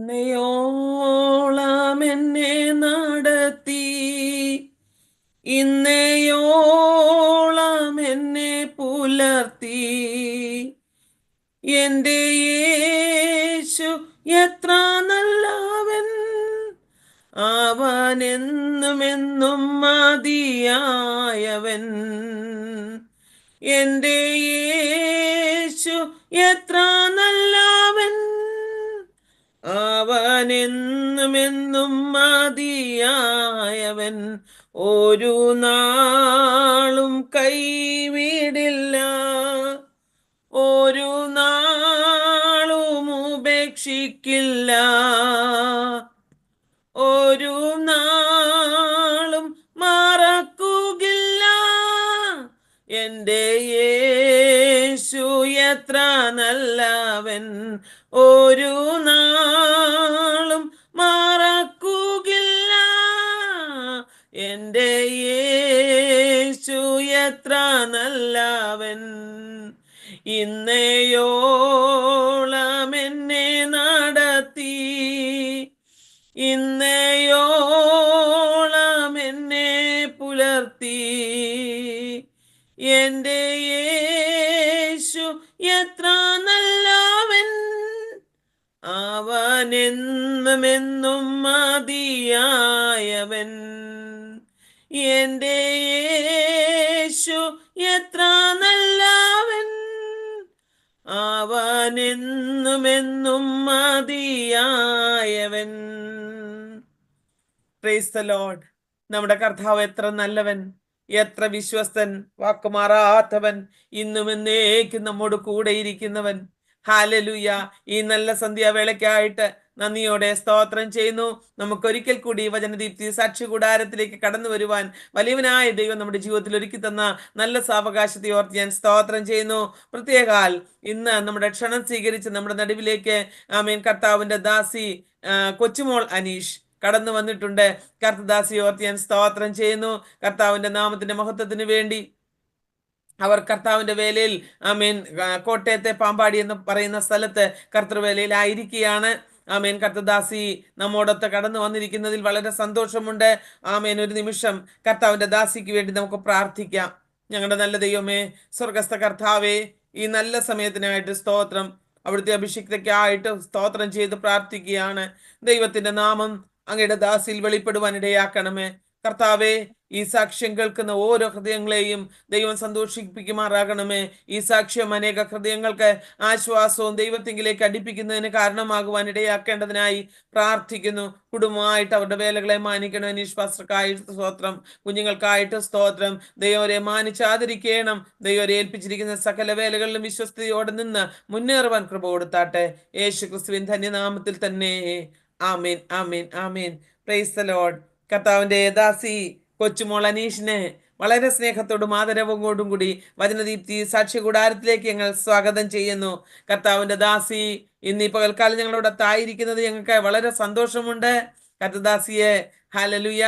ഇന്നയോളം എന്നെ നടത്തി, ഇന്നയോളം എന്നെ പുലർത്തി. എന്റെ യേശു എത്ര നല്ലവൻ, അവൻ എന്നും മതിയായവൻ. എന്റെ യേശു എത്ര നല്ലവൻ, അവൻ എന്നും മതിയായവൻ. ഒരു നാളും കൈവിടില്ല, ഒരു നാളും ഉപേക്ഷിക്കില്ല, ഒരു നാളും മറക്കുകയില്ല. എന്റെ യേശു എത്ര നല്ലവൻ, ഒരു നാളും മറക്കുകയില്ല. എന്റെ യേശു എത്ര നല്ലവൻ. ഇന്നയോളം എന്നെ നടത്തി, ഇന്നയോളം എന്നെ പുലർത്തി. എന്റെ യേശു എത്ര നല്ലവൻ, അവൻ എന്നും മതിയായവൻ. എന്റെ യേശു എത്ര നല്ലവൻ, അവൻ എന്നും മതിയായവൻ. Praise the lord. നമ്മുടെ കർത്താവ് എത്ര നല്ലവൻ, എത്ര വിശ്വസ്തൻ, വാക്കുമാറാത്തവൻ, ഇന്നും എന്നേക്കും നമ്മോട് കൂടെ ഇരിക്കുന്നവൻ. ഹല്ലേലൂയ. ഈ നല്ല സന്ധ്യാവേളയ്ക്കായിട്ട് നന്ദിയോടെ സ്തോത്രം ചെയ്യുന്നു. നമുക്കൊരിക്കൽ കൂടി വചനദീപ്തി സാക്ഷി കൂടാരത്തിലേക്ക് കടന്നു വരുവാൻ വലിയവനായ ദൈവം നമ്മുടെ ജീവിതത്തിൽ ഒരുക്കി തന്ന നല്ല സാവകാശത്തെ ഓർത്ത് ഞാൻ സ്തോത്രം ചെയ്യുന്നു. പ്രത്യേകാൽ ഇന്ന് നമ്മുടെ ക്ഷണം സ്വീകരിച്ച് നമ്മുടെ നടുവിലേക്ക് ആമേൻ കർത്താവിന്റെ ദാസി കൊച്ചുമോൾ അനീഷ് കടന്നു വന്നിട്ടുണ്ട്. കർത്തദാസി ഓർത്ത് ഞാൻ സ്തോത്രം ചെയ്യുന്നു. കർത്താവിന്റെ നാമത്തിന്റെ മഹത്വത്തിന് വേണ്ടി അവർ കർത്താവിന്റെ വേലയിൽ ആമേൻ കോട്ടയത്തെ പാമ്പാടി എന്ന് പറയുന്ന സ്ഥലത്ത് കർത്തൃവേലയിലായിരിക്കുകയാണ്. ആമേൻ കർത്തദാസി നമ്മോടൊത്ത് കടന്നു വന്നിരിക്കുന്നതിൽ വളരെ സന്തോഷമുണ്ട്. ആമേൻ ഒരു നിമിഷം കർത്താവിന്റെ ദാസിക്ക് വേണ്ടി നമുക്ക് പ്രാർത്ഥിക്കാം. ഞങ്ങളുടെ നല്ല ദൈവമേ, സ്വർഗസ്ഥ കർത്താവേ, ഈ നല്ല സമയത്തിനായിട്ട് സ്തോത്രം. അവിടുത്തെ അഭിഷിക്തയ്ക്കായിട്ട് സ്തോത്രം ചെയ്ത് പ്രാർത്ഥിക്കുകയാണ്. ദൈവത്തിന്റെ നാമം അങ്ങയുടെ ദാസിയിൽ വെളിപ്പെടുവാൻ ഇടയാക്കണമേ കർത്താവേ. ഈ സാക്ഷ്യം കേൾക്കുന്ന ഓരോ ഹൃദയങ്ങളെയും ദൈവം സന്തോഷിപ്പിക്കുമാറാകണമേ. ഈ സാക്ഷ്യം അനേക ഹൃദയങ്ങൾക്ക് ആശ്വാസവും ദൈവത്തിങ്കിലേക്ക് അടുപ്പിക്കുന്നതിന് കാരണമാകുവാൻ ഇടയാക്കേണ്ടതിനായി പ്രാർത്ഥിക്കുന്നു. കുടുംബമായിട്ട് അവരുടെ വേലകളെ മാനിക്കണം. അനീഷ് പാസ്റ്റർക്കായിട്ട് സ്തോത്രം, കുഞ്ഞുങ്ങൾക്കായിട്ട് സ്തോത്രം. ദൈവരെ മാനിച്ചാതിരിക്കണം. ദൈവരെ ഏൽപ്പിച്ചിരിക്കുന്ന സകല വേലകളിലും വിശ്വസ്തയോടെ നിന്ന് മുന്നേറുവാൻ കൃപ കൊടുത്താട്ടെ. യേശു ക്രിസ്തുവിൻ ധന്യനാമത്തിൽ തന്നെ. ആമേൻ, ആമേൻ, ആമേൻ. Praise the lord. കർത്താവിന്റെ ദാസി കൊച്ചുമോൾ അനീഷിനെ വളരെ സ്നേഹത്തോടും ആദരവോടും കൂടി വചനദീപ്തി സാക്ഷി കൂടാരത്തിലേക്ക് ഞങ്ങൾ സ്വാഗതം ചെയ്യുന്നു. കർത്താവിന്റെ ദാസി ഇന്ന് ഈ പകൽക്കാലം ഞങ്ങളോടൊത്തായിരിക്കുന്നത് ഞങ്ങൾക്ക് വളരെ സന്തോഷമുണ്ട്. കർത്തദാസിയെ ഹല്ലേലൂയ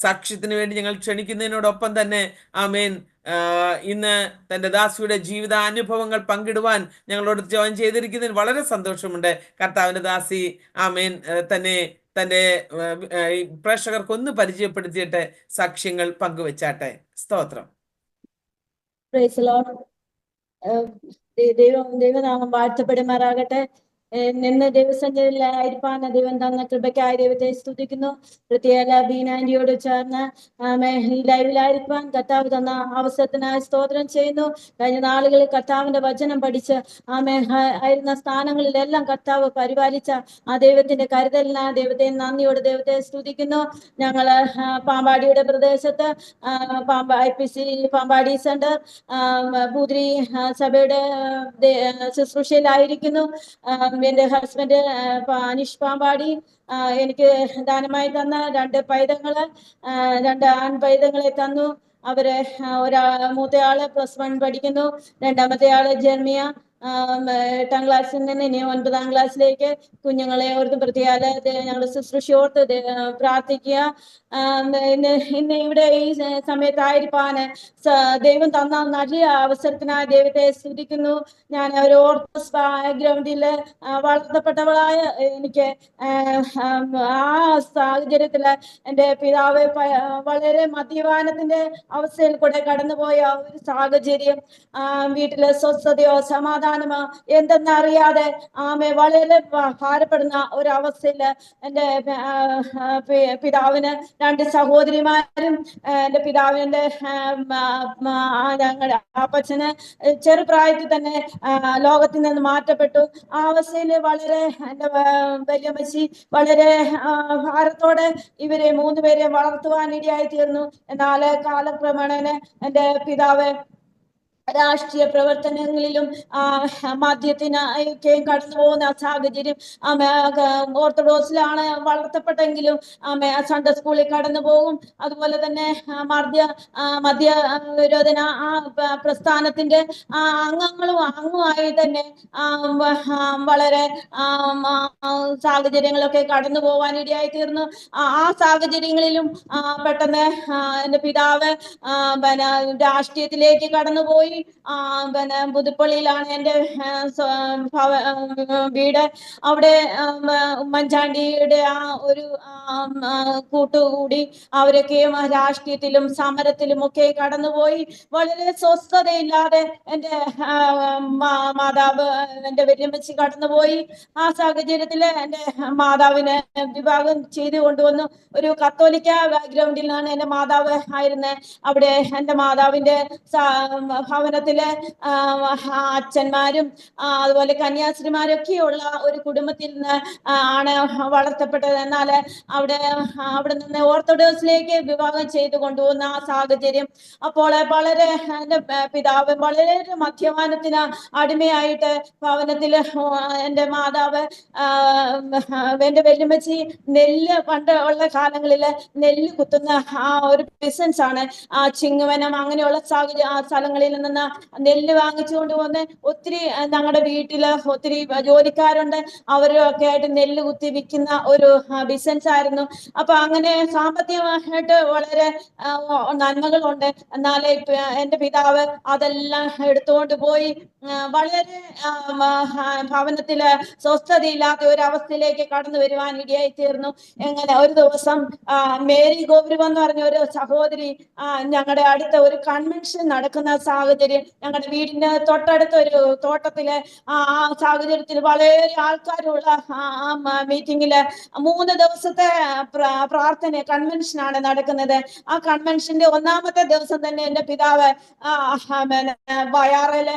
സാക്ഷ്യത്തിന് വേണ്ടി ഞങ്ങൾ ക്ഷണിക്കുന്നതിനോടൊപ്പം തന്നെ ആമേൻ ഇന്ന് തന്റെ ദാസിയുടെ ജീവിതാനുഭവങ്ങൾ പങ്കിടുവാൻ ഞങ്ങളോട് ജോയിൻ ചെയ്തിരിക്കുന്നതിന് വളരെ സന്തോഷമുണ്ട്. കർത്താവിന്റെ ദാസി ആമേൻ തന്നെ തന്റെ പ്രേക്ഷകർക്കൊന്ന് പരിചയപ്പെടുത്തിയിട്ട് സാക്ഷ്യങ്ങൾ പങ്കുവെച്ചാട്ടെ. സ്തോത്രം. ദൈവനാമം വാഴ്ത്തപ്പെടുമാറാകട്ടെ. നിന്ന് ദൈവസന്നിധിയിലായിരിക്കാൻ ദൈവം തന്ന കൃപയ്ക്കായി ദൈവത്തെ സ്തുതിക്കുന്നു. പ്രത്യേക ബീനാൻഡിയോട് ചേർന്ന് ഈ ലൈവിലായിരിക്കാൻ കർത്താവ് തന്ന അവസരത്തിനായി സ്തോത്രം ചെയ്യുന്നു. കഴിഞ്ഞ നാളുകളിൽ കർത്താവിന്റെ വചനം പഠിച്ച് ആയിരുന്ന സ്ഥാനങ്ങളിലെല്ലാം കർത്താവ് പരിപാലിച്ച ആ ദൈവത്തിന്റെ കരുതലിനായി ദൈവത്തെ നന്ദിയോട് ദൈവത്തെ സ്തുതിക്കുന്നു. ഞങ്ങള് പാമ്പാടിയുടെ പ്രദേശത്ത് IPC പാമ്പാടി സെന്റർ പൂതിരി സഭയുടെ ശുശ്രൂഷയിലായിരിക്കുന്നു. എന്റെ ഹസ്ബൻഡ് അനീഷ് പാമ്പാടി എനിക്ക് ദാനമായി തന്ന 2 പൈതങ്ങള് 2 ആൺ പൈതങ്ങളെ തന്നു. അവര് മൂത്തയാള് +1 പഠിക്കുന്നു, രണ്ടാമത്തെ ആള് ജെർമിയ 8ാം ക്ലാസ്സിൽ നിന്ന് ഇനി 9ാം ക്ലാസ്സിലേക്ക് കുഞ്ഞുങ്ങളെ ഓർത്ത് പ്രത്യേക ഞങ്ങൾ ശുശ്രൂഷയോർത്ത് പ്രാർത്ഥിക്കുക. ഇന്ന് ഇവിടെ ഈ സമയത്തായിരിക്കാന് ദൈവം തന്ന നല്ല അവസരത്തിനായി ദൈവത്തെ സ്തുതിക്കുന്നു. ഞാൻ ഒരു ഓർത്തഡോക്സ് ബാക്ക്ഗ്രൗണ്ടില് വളർത്തപ്പെട്ടവളായ എനിക്ക് ആ സാഹചര്യത്തില് എൻ്റെ പിതാവ് വളരെ മദ്യപാനത്തിന്റെ അവസ്ഥയിൽ കൂടെ കടന്നുപോയ ഒരു സാഹചര്യം, വീട്ടിലെ സ്വസ്ഥതയോ സമാധാനമോ എന്തെന്നറിയാതെ വളരെ ഭാരപ്പെടുന്ന ഒരവസ്ഥയില് എൻ്റെ പിതാവിന് 2 സഹോദരിമാരും എൻ്റെ പിതാവിന്റെ ഞങ്ങളുടെ അപ്പച്ചന് ചെറുപ്രായത്തിൽ തന്നെ ലോകത്തിൽ നിന്ന് മാറ്റപ്പെട്ടു. ആ അവസ്ഥയിൽ വളരെ എൻ്റെ വല്യമ്മച്ചി വളരെ ഭാരത്തോടെ ഇവരെ 3 പേരെ വളർത്തുവാൻ ഇടയായി തീർന്നു. എന്നാൽ കാലക്രമേണ എൻ്റെ പിതാവ് രാഷ്ട്രീയ പ്രവർത്തനങ്ങളിലും മദ്യത്തിനൊക്കെയും കടന്നു പോകുന്ന സാഹചര്യം, ഓർത്തഡോക്സിലാണ് വളർത്തപ്പെട്ടെങ്കിലും സൺഡേ സ്കൂളിൽ കടന്നു പോകും. അതുപോലെ തന്നെ മദ്യ വിരോധന പ്രസ്ഥാനത്തിന്റെ അംഗമായി തന്നെ വളരെ സാഹചര്യങ്ങളൊക്കെ കടന്നു പോകാൻ ഇടയായി തീർന്നു. ആ സാഹചര്യങ്ങളിലും പെട്ടെന്ന് എൻ്റെ പിതാവ് രാഷ്ട്രീയത്തിലേക്ക് കടന്നുപോയി. പുതുപ്പള്ളിയിലാണ് എൻ്റെ വീട്. അവിടെ ഉമ്മൻചാണ്ടിയുടെ ആ ഒരു കൂട്ടുകൂടി അവരൊക്കെയും രാഷ്ട്രീയത്തിലും സമരത്തിലും ഒക്കെ കടന്നുപോയി. വളരെ സ്വസ്ഥതയില്ലാതെ എൻ്റെ മാതാവ് എൻ്റെ വല്യമ്മച്ചി കടന്നുപോയി. ആ സാഹചര്യത്തില് എൻ്റെ മാതാവിനെ വിവാഹം ചെയ്തു കൊണ്ടുവന്നു. ഒരു കത്തോലിക്ക ബാക്ക്ഗ്രൗണ്ടിലാണ് എൻ്റെ മാതാവ് ആയിരുന്നത്. അവിടെ എൻ്റെ മാതാവിന്റെ ഭവനത്തിലെ അച്ഛന്മാരും അതുപോലെ കന്യാസ്ത്രീമാരൊക്കെയുള്ള ഒരു കുടുംബത്തിൽ നിന്ന് ആണ് വളർത്തപ്പെട്ടത്. എന്നാൽ അവിടെ നിന്ന് ഓർത്തഡോക്സിലേക്ക് വിവാഹം ചെയ്തു കൊണ്ടുപോകുന്ന ആ സാഹചര്യം, അപ്പോൾ വളരെ എൻ്റെ പിതാവ് വളരെ മദ്യപാനത്തിന് അടിമയായിട്ട് ഭവനത്തില് എൻ്റെ മാതാവ് എൻ്റെ വല്യമ്മച്ചി നെല്ല് പണ്ട് ഉള്ള കാലങ്ങളില് നെല്ല് കുത്തുന്ന ആ ഒരു ബിസിനസ് ആണ്. ചിങ്ങവനം അങ്ങനെയുള്ള സ്ഥലങ്ങളിൽ നിന്ന് നെല്ല് വാങ്ങിച്ചുകൊണ്ട് വന്ന് ഒത്തിരി ഞങ്ങളുടെ വീട്ടില് ഒത്തിരി ജോലിക്കാരുണ്ട്, അവരൊക്കെ ആയിട്ട് നെല്ല് കുത്തി വിൽക്കുന്ന ഒരു ബിസിനസ് ആയിരുന്നു. അപ്പൊ അങ്ങനെ സാമ്പത്തികമായിട്ട് വളരെ നന്മകളുണ്ട്. എന്നാലേ എൻ്റെ പിതാവ് അതെല്ലാം എടുത്തുകൊണ്ട് പോയി വളരെ ഭവനത്തില് സ്വസ്ഥതയില്ലാത്ത ഒരു അവസ്ഥയിലേക്ക് കടന്നു വരുവാൻ ഇടയായി തീർന്നു. എങ്ങനെ ഒരു ദിവസം മേരി ഗോപുരം എന്ന് പറഞ്ഞ ഒരു സഹോദരി ഞങ്ങളുടെ അടുത്ത ഒരു കൺവെൻഷൻ നടക്കുന്ന സാഹചര്യം, ഞങ്ങളുടെ വീടിന്റെ തൊട്ടടുത്ത ഒരു തോട്ടത്തില് ആ സാഹചര്യത്തിൽ വളരെ ആൾക്കാരുള്ള മീറ്റിംഗില് 3 ദിവസത്തെ പ്രാർത്ഥന കൺവെൻഷനാണ് നടക്കുന്നത്. ആ കൺവെൻഷന്റെ 1ാമത്തെ ദിവസം തന്നെ എൻ്റെ പിതാവ് വയാറില്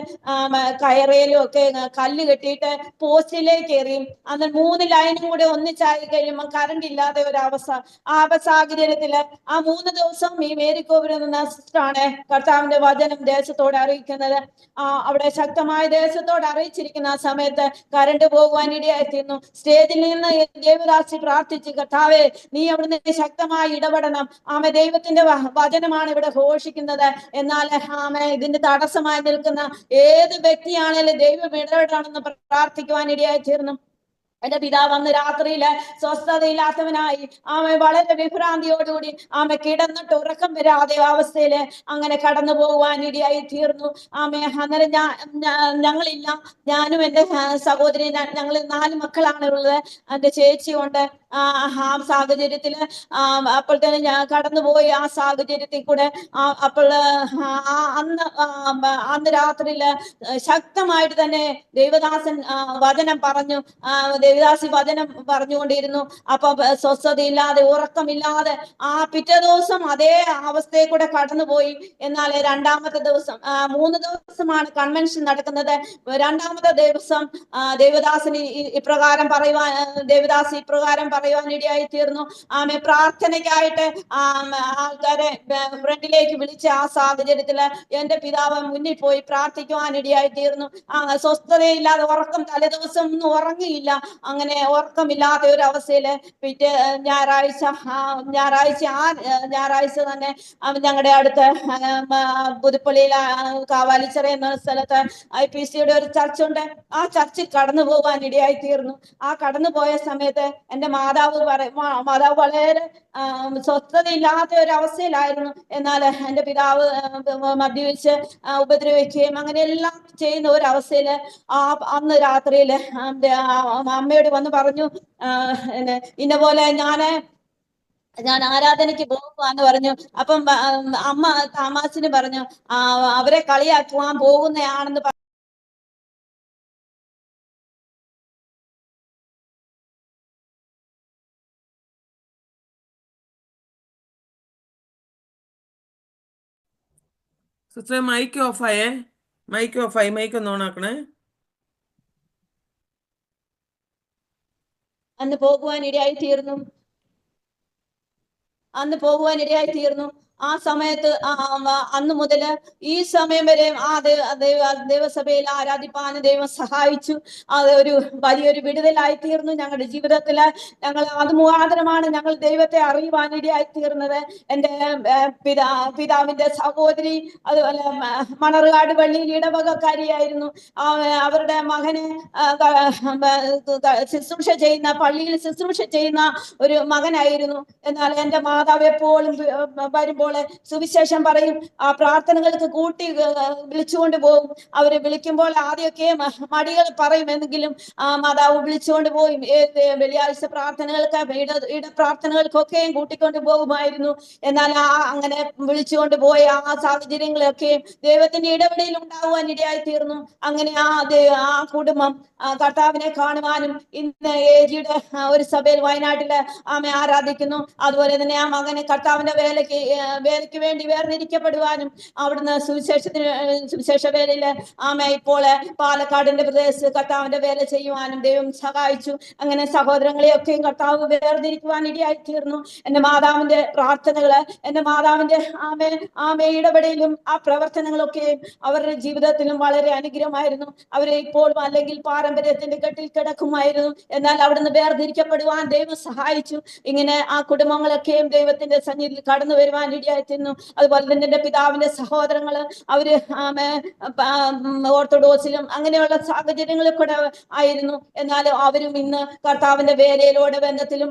കയറയിലും ഒക്കെ കല്ല് കെട്ടിയിട്ട് പോസ്റ്റിലേക്ക് എറിയും. അന്ന് 3 ലൈനും കൂടെ ഒന്നിച്ചായി കഴിയുമ്പോൾ കറണ്ട് ഇല്ലാതെ ഒരു അവസ്ഥ. ആ സാഹചര്യത്തില് ആ 3 ദിവസം ഈ മേരിക്കോപുരം എന്ന സിസ്റ്ററാണ് കർത്താവിന്റെ വചനം ദേശത്തോട് അറിയിക്കുന്നത്. അവിടെ ശക്തമായ ദേശത്തോട് അറിയിച്ചിരിക്കുന്ന ആ സമയത്ത് കറണ്ട് പോകുവാൻ ഇടയായിത്തീർന്നു. സ്റ്റേജിൽ നിന്ന് ദേവദാസി പ്രാർത്ഥിച്ച്, കർത്താവേ നീ അവിടുന്ന് ശക്തമായി ഇടപെടണം. ദൈവത്തിന്റെ വചനമാണ് ഇവിടെ ഘോഷിക്കുന്നത്. എന്നാൽ ഇതിന്റെ തടസ്സമായി നിൽക്കുന്ന ഏത് വ്യക്തിയാണേലും ദൈവം ഇടപെടണമെന്ന് പ്രാർത്ഥിക്കുവാൻ ഇടയായിത്തീർന്നു. എൻ്റെ പിതാവ് അന്ന് രാത്രിയില് സ്വസ്ഥതയില്ലാത്തവനായി വളരെ വിഭ്രാന്തിയോടുകൂടി കിടന്നിട്ട് ഉറക്കം വരാതെ അവസ്ഥയില് അങ്ങനെ കടന്നു പോകുവാൻ ഇടയായി തീർന്നു. അന്നേരം ഞങ്ങളില്ല, ഞാനും എൻ്റെ സഹോദരി, ഞങ്ങൾ 4 മക്കളാണ് ഉള്ളത്. എൻ്റെ ചേച്ചിയുണ്ട്. ആ സാഹചര്യത്തില് അപ്പോൾ തന്നെ ഞാൻ കടന്നുപോയി. ആ സാഹചര്യത്തിൽ കൂടെ അപ്പോൾ അന്ന് രാത്രിയില് ശക്തമായിട്ട് തന്നെ ദേവദാസൻ വചനം പറഞ്ഞു. ദേവദാസി വചനം പറഞ്ഞുകൊണ്ടിരുന്നു. അപ്പൊ സ്വസ്ഥതയില്ലാതെ ഉറക്കമില്ലാതെ പിറ്റേ ദിവസം അതേ അവസ്ഥയെ കൂടെ കടന്നുപോയി. എന്നാൽ 2ാമത്തെ ദിവസം 3 ദിവസമാണ് കൺവെൻഷൻ നടക്കുന്നത്. 2ാമത്തെ ദിവസം ദേവദാസി ഇപ്രകാരം പറയുവാൻ ഇടയായി തീർന്നു. പ്രാർത്ഥനയ്ക്കായിട്ട് ആൾക്കാരെ ഫ്രണ്ടിലേക്ക് വിളിച്ച ആ സാഹചര്യത്തില് എൻ്റെ പിതാവ് മുന്നിൽ പോയി പ്രാർത്ഥിക്കുവാൻ ഇടയായി തീർന്നു. സ്വസ്ഥതയില്ലാതെ ഉറക്കം തലേദിവസം ഒന്നും ഉറങ്ങിയില്ല. അങ്ങനെ ഉറക്കമില്ലാത്ത ഒരു അവസ്ഥയില് പിറ്റേ ഞായറാഴ്ച ഞായറാഴ്ച തന്നെ ഞങ്ങളുടെ അടുത്ത് പുതുപ്പള്ളിയിൽ കാവാലിച്ചിറ എന്ന സ്ഥലത്ത് IPCയുടെ ഒരു ചർച്ച് ഉണ്ട്. ആ ചർച്ചിൽ കടന്നു പോകാൻ ഇടയായി തീർന്നു. ആ കടന്നു പോയ സമയത്ത് എന്റെ മാതാവ് വളരെ സ്വസ്ഥതയില്ലാത്ത ഒരു അവസ്ഥയിലായിരുന്നു. എന്നാൽ എന്റെ പിതാവ് മദ്യപിച്ച് ഉപദ്രവിക്കുകയും അങ്ങനെയെല്ലാം ചെയ്യുന്ന ഒരു അവസ്ഥയില് അന്ന് രാത്രിയില് അമ്മയോട് വന്ന് പറഞ്ഞു, ഇന്ന പോലെ ഞാൻ ആരാധനയ്ക്ക് പോകുവാന്ന് പറഞ്ഞു. അപ്പം അമ്മ താമാസിന് പറഞ്ഞു, അവരെ കളിയാക്കുവാൻ പോകുന്നതാണെന്ന് സിസ്റ്ററെ മൈക്ക് ഓഫായേ, മൈക്ക് ഓഫായി, മൈക്ക് ഒന്ന് ഓണാക്കണേ. അന്ന് പോകുവാൻ ഇടയായി തീർന്നു. ആ സമയത്ത് അന്ന് മുതല് ഈ സമയം വരെ ദൈവസഭയിൽ ആരാധിപ്പാൻ ദൈവം സഹായിച്ചു. അത് ഒരു വലിയൊരു വിടുതലായി തീർന്നു ഞങ്ങളുടെ ജീവിതത്തില്. ഞങ്ങൾ അത് മുഖാന്തരമാണ് ഞങ്ങൾ ദൈവത്തെ അറിയുവാൻ ഇടയായി തീർന്നത്. എന്റെ പിതാവിന്റെ സഹോദരി അതുപോലെ മണർകാട് പള്ളിയിൽ ഇടവകക്കാരിയായിരുന്നു. അവരുടെ മകന് പള്ളിയിൽ ശുശ്രൂഷ ചെയ്യുന്ന ഒരു മകനായിരുന്നു. എന്നാൽ എന്റെ മാതാവ് എപ്പോഴും വരുമ്പോൾ സുവിശേഷം പറയും, ആ പ്രാർത്ഥനകൾക്ക് കൂട്ടി വിളിച്ചുകൊണ്ട് പോകും. അവരെ വിളിക്കുമ്പോൾ ആദ്യമൊക്കെ മടികൾ പറയുമെങ്കിലും മാതാവ് വിളിച്ചുകൊണ്ട് പോയി വെള്ളിയാഴ്ച പ്രാർത്ഥനകൾക്ക് ഇട പ്രാർത്ഥനകൾക്കൊക്കെയും കൂട്ടിക്കൊണ്ട് പോകുമായിരുന്നു. എന്നാൽ അങ്ങനെ വിളിച്ചുകൊണ്ട് പോയ ആ സാഹചര്യങ്ങളൊക്കെ ദൈവത്തിന്റെ ഇടപെടൽ ഉണ്ടാകുവാൻ ഇടയായി തീർന്നു. അങ്ങനെ ആ കുടുംബം കർത്താവിനെ കാണുവാനും ഇന്ന് ഏജിയുടെ ഒരു സഭയിൽ വയനാട്ടില് ആരാധിക്കുന്നു. അതുപോലെ തന്നെ ആ മകനെ കർത്താവിന്റെ വേലയ്ക്ക് വേണ്ടി വേർതിരിക്കപ്പെടുവാനും അവിടുന്ന് സുവിശേഷ വേലയില് ഇപ്പോൾ പാലക്കാടിന്റെ പ്രദേശത്ത് കർത്താവിന്റെ വേല ചെയ്യുവാനും ദൈവം സഹായിച്ചു. അങ്ങനെ സഹോദരങ്ങളെയൊക്കെയും കർത്താവ് വേർതിരിക്കുവാൻ ഇടയായി തീർന്നു. എന്റെ മാതാവിന്റെ പ്രാർത്ഥനകള്, എന്റെ മാതാവിന്റെ ഇടപെടലും ആ പ്രവർത്തനങ്ങളൊക്കെയും അവരുടെ ജീവിതത്തിലും വളരെ അനുഗ്രഹമായിരുന്നു. അവരെ ഇപ്പോൾ അല്ലെങ്കിൽ പാരമ്പര്യത്തിന്റെ കെട്ടിൽ കിടക്കുമായിരുന്നു. എന്നാൽ അവിടുന്ന് വേർതിരിക്കപ്പെടുവാൻ ദൈവം സഹായിച്ചു. ഇങ്ങനെ ആ കുടുംബങ്ങളൊക്കെയും ദൈവത്തിന്റെ സന്നിധിയിൽ കടന്നു വരുവാൻ ഇടയായിത്തീർന്നു. അതുപോലെ തന്നെ എന്റെ പിതാവിന്റെ സഹോദരങ്ങള് അവര് ഓർത്തഡോക്സിലും അങ്ങനെയുള്ള സാഹചര്യങ്ങളിൽ കൂടെ ആയിരുന്നു. എന്നാലും അവരും ഇന്ന് കർത്താവിന്റെ വേലയിലൂടെ ബന്ധത്തിലും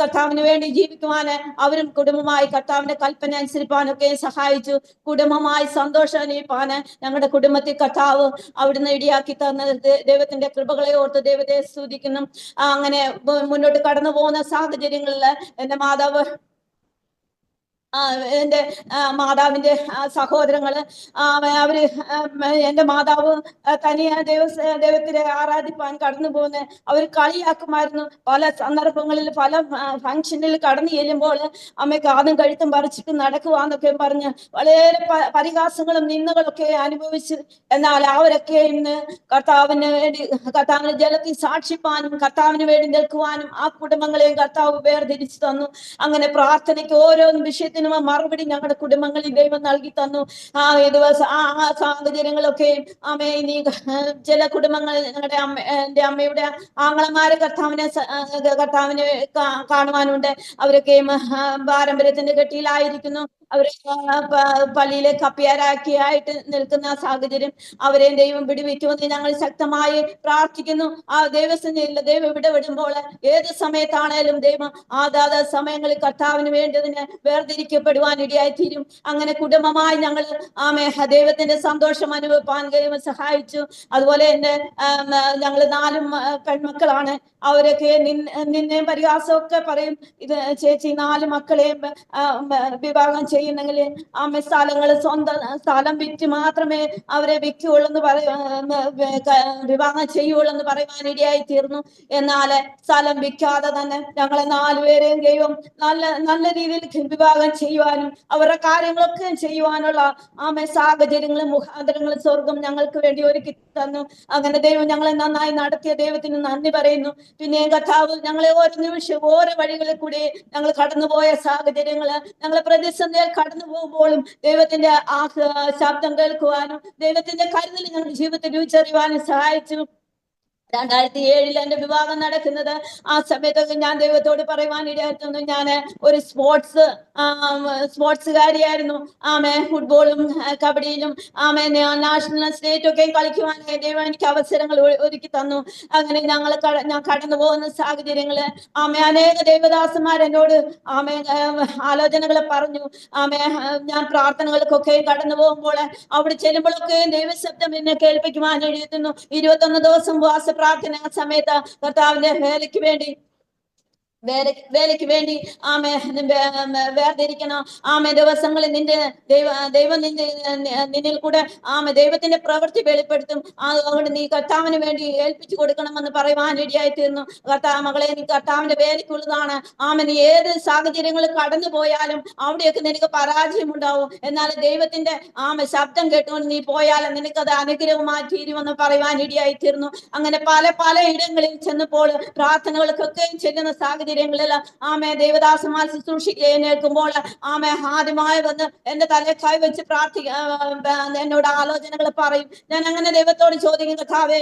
കർത്താവിന് വേണ്ടി ജീവിക്കുവാന് അവരും കുടുംബമായി കർത്താവിന്റെ കൽപ്പന അനുസരിപ്പാനൊക്കെ സഹായിച്ചു. കുടുംബമായി സന്തോഷം അനുഭവിപ്പാന് ഞങ്ങളുടെ കുടുംബത്തിൽ കർത്താവ് അവിടുന്ന് ഇടിയാക്കി തന്ന ദൈവത്തിന്റെ കൃപകളെ ഓർത്ത് ദൈവത്തെ സ്തുതിക്കുന്നു. അങ്ങനെ മുന്നോട്ട് കടന്നു പോകുന്ന സാഹചര്യങ്ങളിൽ എന്റെ മാതാവിന്റെ സഹോദരങ്ങള് അവര് എന്റെ മാതാവ് തനിയെ ദൈവത്തിനെ ആരാധിപ്പാൻ കടന്നു പോകുന്ന അവര് കളിയാക്കുമായിരുന്നു. പല സന്ദർഭങ്ങളിൽ പല ഫംഗ്ഷനിൽ കടന്നു ചെല്ലുമ്പോൾ അമ്മയ്ക്ക് ആദ്യം കഴുത്തും പറിച്ചിട്ട് നടക്കുവാന്നൊക്കെ പറഞ്ഞ് വളരെ പരിഹാസങ്ങളും നിന്ദകളൊക്കെ അനുഭവിച്ചു. എന്നാൽ അവരൊക്കെ ഇന്ന് കർത്താവിന് ജലത്തിൽ സാക്ഷിപ്പാനും കർത്താവിന് വേണ്ടി നിൽക്കുവാനും ആ കുടുംബങ്ങളെയും കർത്താവ് വേർതിരിച്ചു തന്നു. അങ്ങനെ പ്രാർത്ഥനയ്ക്ക് ഓരോ വിഷയത്തിനും മറുപടി ഞങ്ങളുടെ കുടുംബങ്ങളിൽ ദൈവം നൽകി തന്നു. ദിവസം ആ സാഹചര്യങ്ങളൊക്കെ ഇനി ചില കുടുംബങ്ങൾ എന്റെ അമ്മയുടെ ആങ്ങളമാര് കർത്താവിനെ കാണുവാനുണ്ട്. അവരൊക്കെ പാരമ്പര്യത്തിന്റെ കെട്ടിയിലായിരിക്കുന്നു. അവര് പള്ളിയിലെ കപ്പ്യാരാക്കിയായിട്ട് നിൽക്കുന്ന സാഹചര്യം അവരെ ദൈവം വിടുവിക്കുമെന്ന് ഞങ്ങൾ ശക്തമായി പ്രാർത്ഥിക്കുന്നു. ആ ദൈവം ഇടപെടുമ്പോൾ ഏത് സമയത്താണേലും ദൈവം ആദാത സമയങ്ങളിൽ കർത്താവിന് വേണ്ടതിന് വേർതിരിക്കപ്പെടുവാൻ ഇടയായി തീരും. അങ്ങനെ കുടുംബമായി ഞങ്ങൾ ദൈവത്തിന്റെ സന്തോഷം അനുഭവിപ്പാൻ ദൈവം സഹായിച്ചു. അതുപോലെ തന്നെ ഞങ്ങൾ 4 പെൺമക്കളാണ്. അവരൊക്കെ നിന്നെയും പരിഹാസമൊക്കെ പറയും. ഇത് ചേച്ചി 4 മക്കളെയും വിവാഹം ചെയ്യുന്നെങ്കിൽ സ്വന്തം സ്ഥലം വിറ്റ് മാത്രമേ അവരെ വിൽക്കുകയുള്ളൂ വിവാഹം ചെയ്യുള്ളൂ എന്ന് പറയുവാൻ ഇടയായി തീർന്നു. എന്നാല് സ്ഥലം വിൽക്കാതെ തന്നെ ഞങ്ങളെ 4 പേരെയും ദൈവം നല്ല രീതിയിൽ വിവാഹം ചെയ്യുവാനും അവരുടെ കാര്യങ്ങളൊക്കെ ചെയ്യുവാനുള്ള സാഹചര്യങ്ങളും മുഖാന്തരങ്ങളും സ്വർഗം ഞങ്ങൾക്ക് വേണ്ടി ഒരുക്കി തന്നു. അങ്ങനെ ദൈവം ഞങ്ങളെ നന്നായി നടത്തിയ ദൈവത്തിന് നന്ദി പറയുന്നു. പിന്നെ കർത്താവ് ഞങ്ങളെ ഓരോ നിമിഷം ഓരോ വഴികളിൽ കൂടി ഞങ്ങൾ കടന്നുപോയ സാഹചര്യങ്ങള് ഞങ്ങളെ പ്രതിസന്ധിയിൽ കടന്നു പോകുമ്പോഴും ദൈവത്തിന്റെ ശബ്ദം കേൾക്കുവാനും ദൈവത്തിന്റെ കരുതൽ ഞങ്ങളുടെ ജീവിതത്തിൽ രുചിച്ചറിയുവാനും സഹായിച്ചു. 2007 എന്റെ വിവാഹം നടക്കുന്നത്. ആ സമയത്തൊക്കെ ഞാൻ ദൈവത്തോട് പറയുവാനിടയായിരുന്നു, ഞാൻ ഒരു സ്പോർട്സുകാരിയായിരുന്നു. ഫുട്ബോളും കബഡിയിലും നാഷണൽ സ്റ്റേറ്റ് ഒക്കെ കളിക്കുവാനായി ദൈവം എനിക്ക് അവസരങ്ങൾ ഒരുക്കി തന്നു. അങ്ങനെ ഞാൻ കടന്നു പോകുന്ന സാഹചര്യങ്ങള് അനേക ദൈവദാസന്മാർ എന്നോട് ആലോചനകൾ പറഞ്ഞു. ഞാൻ പ്രാർത്ഥനകൾക്കൊക്കെ കടന്നു പോകുമ്പോൾ അവിടെ ചെല്ലുമ്പോഴൊക്കെ ദൈവശബ്ദം എന്നെ കേൾപ്പിക്കുവാൻ എഴുതുന്നു. 21 ദിവസം ഉപവാസ പ്രാർത്ഥന സമയത്ത് കർത്താവിന്റെ വേലയ്ക്ക് വേണ്ടി വേർതിരിക്കണം. ദിവസങ്ങളിൽ ദൈവം നിന്നിൽ കൂടെ ദൈവത്തിന്റെ പ്രവൃത്തി വെളിപ്പെടുത്തും. അതുകൊണ്ട് നീ കർത്താവിന് വേണ്ടി ഏൽപ്പിച്ചു കൊടുക്കണമെന്ന് പറയുവാൻ ഇടയായി തീർന്നു. മകളെ, നീ കർത്താവിന്റെ വേലയ്ക്കുള്ളതാണ്. നീ ഏത് സാഹചര്യങ്ങളിൽ കടന്നു പോയാലും അവിടെയൊക്കെ നിനക്ക് പരാജയം ഉണ്ടാവും. എന്നാൽ ദൈവത്തിന്റെ ശബ്ദം കേട്ടുകൊണ്ട് നീ പോയാലും നിനക്കത് അനുഗ്രഹമായി തീരുമെന്ന് പറയുവാൻ ഇടയായി തീർന്നു. അങ്ങനെ പല പല ഇടങ്ങളിൽ ചെന്നപ്പോൾ പ്രാർത്ഥനകൾക്കൊക്കെ ചെല്ലുന്ന സാഹചര്യങ്ങളിൽ ദേവദാസന്മാർ ശുശ്രൂഷിക്കേക്കുമ്പോൾ ആദ്യമായി വന്ന് എന്റെ തലയിൽ കൈവച്ച് എന്നോട് ആലോചനകൾ പറയും. ഞാൻ അങ്ങനെ ദൈവത്തോട് ചോദിക്കും, കർത്താവേ,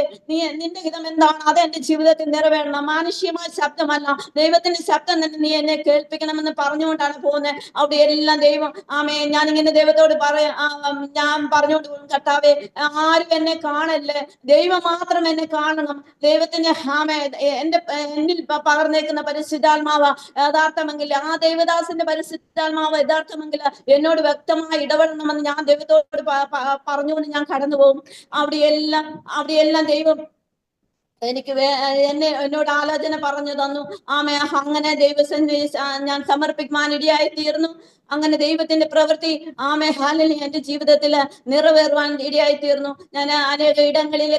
നിന്റെ ഹിതം എന്താണ്? അത് എന്റെ ജീവിതത്തിൽ നിറവേറണം. മാനുഷികമായ ശബ്ദമല്ല, ദൈവത്തിന്റെ ശബ്ദം തന്നെ നീ എന്നെ കേൾപ്പിക്കണമെന്ന് പറഞ്ഞുകൊണ്ടാണ് പോകുന്നത്. അവിടെ എല്ലാം ദൈവം ഞാനിങ്ങനെ ദൈവത്തോട് ഞാൻ പറഞ്ഞുകൊണ്ട് പോകും, കർത്താവേ, ആരും എന്നെ കാണല്ലേ, ദൈവം മാത്രം എന്നെ കാണണം. ദൈവത്തിന്റെ എന്നിൽ പകർന്നേക്കുന്ന പരിശുദ്ധാത്മാവ് യഥാർത്ഥമെങ്കിൽ, ദൈവദാസന്റെ പരിശുദ്ധാത്മാവ് യഥാർത്ഥമെങ്കിൽ എന്നോട് വ്യക്തമായി ഇടപെടണമെന്ന് ഞാൻ ദൈവത്തോട് പറഞ്ഞുകൊണ്ട് ഞാൻ കടന്നു പോകും. അവിടെയെല്ലാം ദൈവം എന്നോട് ആലോചന പറഞ്ഞു തന്നു. അങ്ങനെ ദൈവസന്നിധി ഞാൻ സമർപ്പിക്കുവാൻ ഇടയായി തീർന്നു. അങ്ങനെ ദൈവത്തിന്റെ പ്രവൃത്തി ഹാലലി എന്റെ ജീവിതത്തിൽ നിറവേറുവാൻ ഇടയായി തീർന്നു. ഞാൻ അനേക ഇടങ്ങളിൽ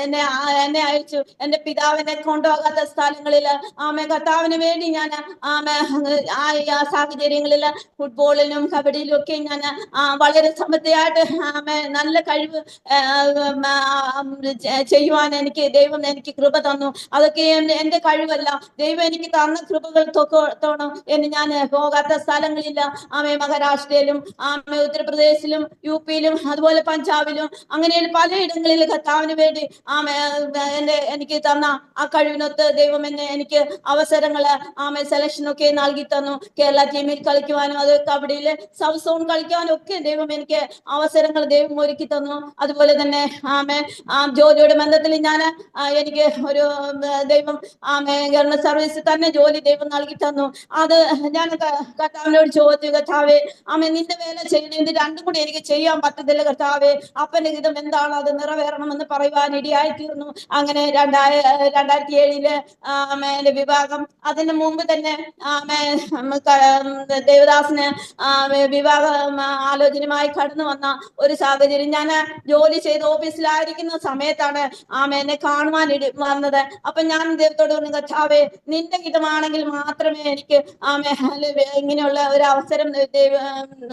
എന്നെ അയച്ചു. എന്റെ പിതാവിനെ കൊണ്ടുപോകാത്ത സ്ഥലങ്ങളിൽ കർത്താവിന് വേണ്ടി ഞാൻ ആ സാഹചര്യങ്ങളിൽ ഫുട്ബോളിലും കബഡിയിലും ഒക്കെ ഞാൻ വളരെ സമൃദ്ധിയായിട്ട് നല്ല കഴിവ് ചെയ്യുവാൻ ദൈവം എനിക്ക് കൃപ തന്നു. അതൊക്കെ എന്റെ കഴിവല്ല, ദൈവം എനിക്ക് തന്ന കൃപകൾ തൊക്കോണം എന്ന് ഞാൻ പോകാത്ത സ്ഥലങ്ങളിൽ മഹാരാഷ്ട്രയിലും ഉത്തർപ്രദേശിലും UP-യിലും അതുപോലെ പഞ്ചാബിലും അങ്ങനെ പലയിടങ്ങളിൽ കർത്താവിന് വേണ്ടി എനിക്ക് തന്ന ആ കഴിവിനൊത്ത് ദൈവം എനിക്ക് അവസരങ്ങള് സെലക്ഷനൊക്കെ നൽകി തന്നു. കേരള ടീമിൽ കളിക്കുവാനും അത് കബഡിയില് സൗത്ത് സോൺ കളിക്കുവാനും ഒക്കെ ദൈവം എനിക്ക് അവസരങ്ങൾ ദൈവം ഒരുക്കി തന്നു. അതുപോലെ തന്നെ ജോലിയുടെ ബന്ധത്തിൽ എനിക്ക് ഒരു ദൈവം ഗവൺമെന്റ് സർവീസിൽ തന്നെ ജോലി ദൈവം നൽകി തന്നു. അത് ഞാൻ കർത്താവിനോട് ചോദിച്ചു, കർത്താവേ, നിന്റെ വേല ചെയ്യണം, ഇത് രണ്ടും കൂടി എനിക്ക് ചെയ്യാൻ പറ്റത്തില്ല കർത്താവേ, അപ്പന്റെ ഹിതം എന്താണ്, അത് നിറവേറണമെന്ന് പറയുവാൻ ഇടയായി തീർന്നു. അങ്ങനെ 2007 എന്റെ വിവാഹം. അതിന് മുമ്പ് തന്നെ ദേവദാസിന് വിവാഹ ആലോചനയുമായി കടന്നു വന്ന ഒരു സാഹചര്യം. ഞാൻ ജോലി ചെയ്ത് ഓഫീസിലായിരിക്കുന്ന സമയത്താണ് എന്നെ കാണുവാൻ വന്നത്. അപ്പൊ ഞാൻ ദൈവത്തോട് പറഞ്ഞു, കർത്താവേ, നിന്റെ ഹിതമാണെങ്കിൽ മാത്രമേ എനിക്ക് ഇങ്ങനെയുള്ള ഒരു അവസരം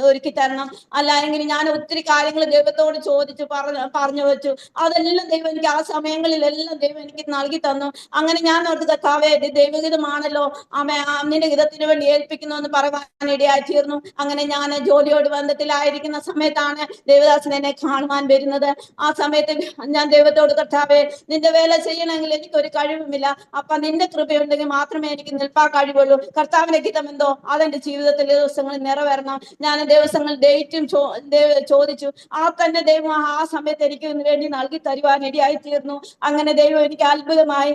ഒരുക്കി തരണം. അല്ലെങ്കിൽ ഞാൻ ഒത്തിരി കാര്യങ്ങൾ ദൈവത്തോട് ചോദിച്ചു പറഞ്ഞു വെച്ചു. അതെല്ലാം ദൈവം എനിക്ക് ആ സമയങ്ങളിലെല്ലാം ദൈവം എനിക്ക് നൽകി തന്നു. അങ്ങനെ ഞാൻ ഓർത്ത്, കർത്താവേ, ഇത് ദൈവഹിതമാണല്ലോ, നിന്റെ ഹിതത്തിന് വേണ്ടി ഏൽപ്പിക്കുന്നു എന്ന് പറയാൻ ഇടയായി തീർന്നു. അങ്ങനെ ഞാൻ ജോലിയോട് ബന്ധത്തിലായിരിക്കുന്ന സമയത്താണ് ദേവദാസൻ എന്നെ കാണുവാൻ വരുന്നത്. ആ സമയത്ത് ഞാൻ ദൈവത്തോട്, കർത്താവേ, നിന്റെ വേല ചെയ്യണമെങ്കിൽ എനിക്കൊരു കഴിവുമില്ല, അപ്പൊ നിന്റെ കൃപയുണ്ടെങ്കിൽ മാത്രമേ എനിക്ക് നിൽപ്പാൻ കഴിവുള്ളൂ. കർത്താവിന്റെ ഹിതം എന്തോ അതെന്റെ ജീവിതത്തിലെ ദിവസങ്ങളിൽ നിറവേറണം. ഞാൻ ദിവസങ്ങൾ ഡേറ്റും ചോദിച്ചു. തന്നെ ദൈവം ആ സമയത്ത് എനിക്ക് വേണ്ടി നൽകി തരുവാൻ ഇടയായി തീർന്നു. അങ്ങനെ ദൈവം എനിക്ക് അത്ഭുതമായി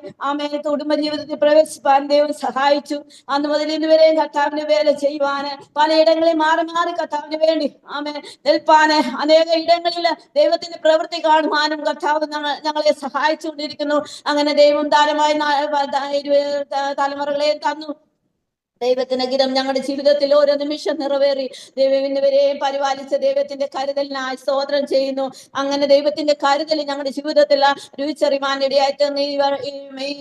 കുടുംബ ജീവിതത്തിൽ പ്രവേശിപ്പാൻ ദൈവം സഹായിച്ചു. അന്ന് മുതൽ ഇതുവരെയും കർത്താവിന് വേല ചെയ്യുവാന് പലയിടങ്ങളിൽ മാറി മാറി കർത്താവിന് വേണ്ടി നിൽപ്പാന് അനേക ഇടങ്ങളിൽ ദൈവത്തിന്റെ പ്രവൃത്തി കാണുവാനും കർത്താവ് ഞങ്ങളെ സഹായിച്ചുകൊണ്ടിരിക്കുന്നു. അങ്ങനെ ദൈവം ധാരാളമായി തലമുറകളെ തന്നു. ദൈവത്തിന്റെ ഗീതം ഞങ്ങളുടെ ജീവിതത്തിൽ ഓരോ നിമിഷം നിറവേറി ദൈവം ഇന്നുവരെയും പരിപാലിച്ച ദൈവത്തിന്റെ കരുതലിനായി സ്തോത്രം ചെയ്യുന്നു. അങ്ങനെ ദൈവത്തിന്റെ കരുതൽ ഞങ്ങളുടെ ജീവിതത്തിൽ രുചിച്ചറിവാൻ ഇടയായിട്ട് ഈ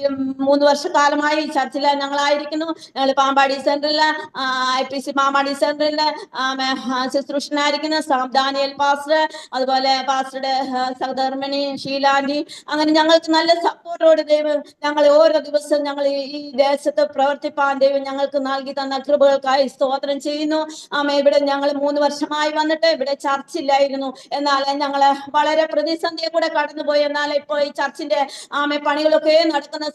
3 വർഷക്കാലമായി ചർച്ചിൽ ഞങ്ങളായിരിക്കുന്നു. ഞങ്ങൾ പാമ്പാടി സെന്ററില് IPC പാമ്പാടി സെന്ററില് ശുശ്രൂഷനായിരിക്കുന്ന ദാനിയേൽ പാസ്റ്റർ, അതുപോലെ പാസ്റ്ററുടെ സഹധർമ്മിണി ഷീലാന്റി, അങ്ങനെ ഞങ്ങൾക്ക് നല്ല സപ്പോർട്ടോട് ദൈവം ഞങ്ങൾ ഓരോ ദിവസവും ഞങ്ങൾ ഈ ദേശത്ത് പ്രവർത്തിപ്പാൻ ദൈവം ഞങ്ങൾക്ക് നൽകി തന്ന കൃപകൾക്കായി സ്തോത്രം ചെയ്യുന്നു. ഇവിടെ ഞങ്ങൾ 3 വർഷമായി വന്നിട്ട് ഇവിടെ ചർച്ചില്ലായിരുന്നു. എന്നാൽ ഞങ്ങള് വളരെ പ്രതിസന്ധിയെ കൂടെ കടന്നുപോയി. എന്നാൽ ഇപ്പോൾ ഈ ചർച്ചിന്റെ പണികളൊക്കെ നടക്കുന്ന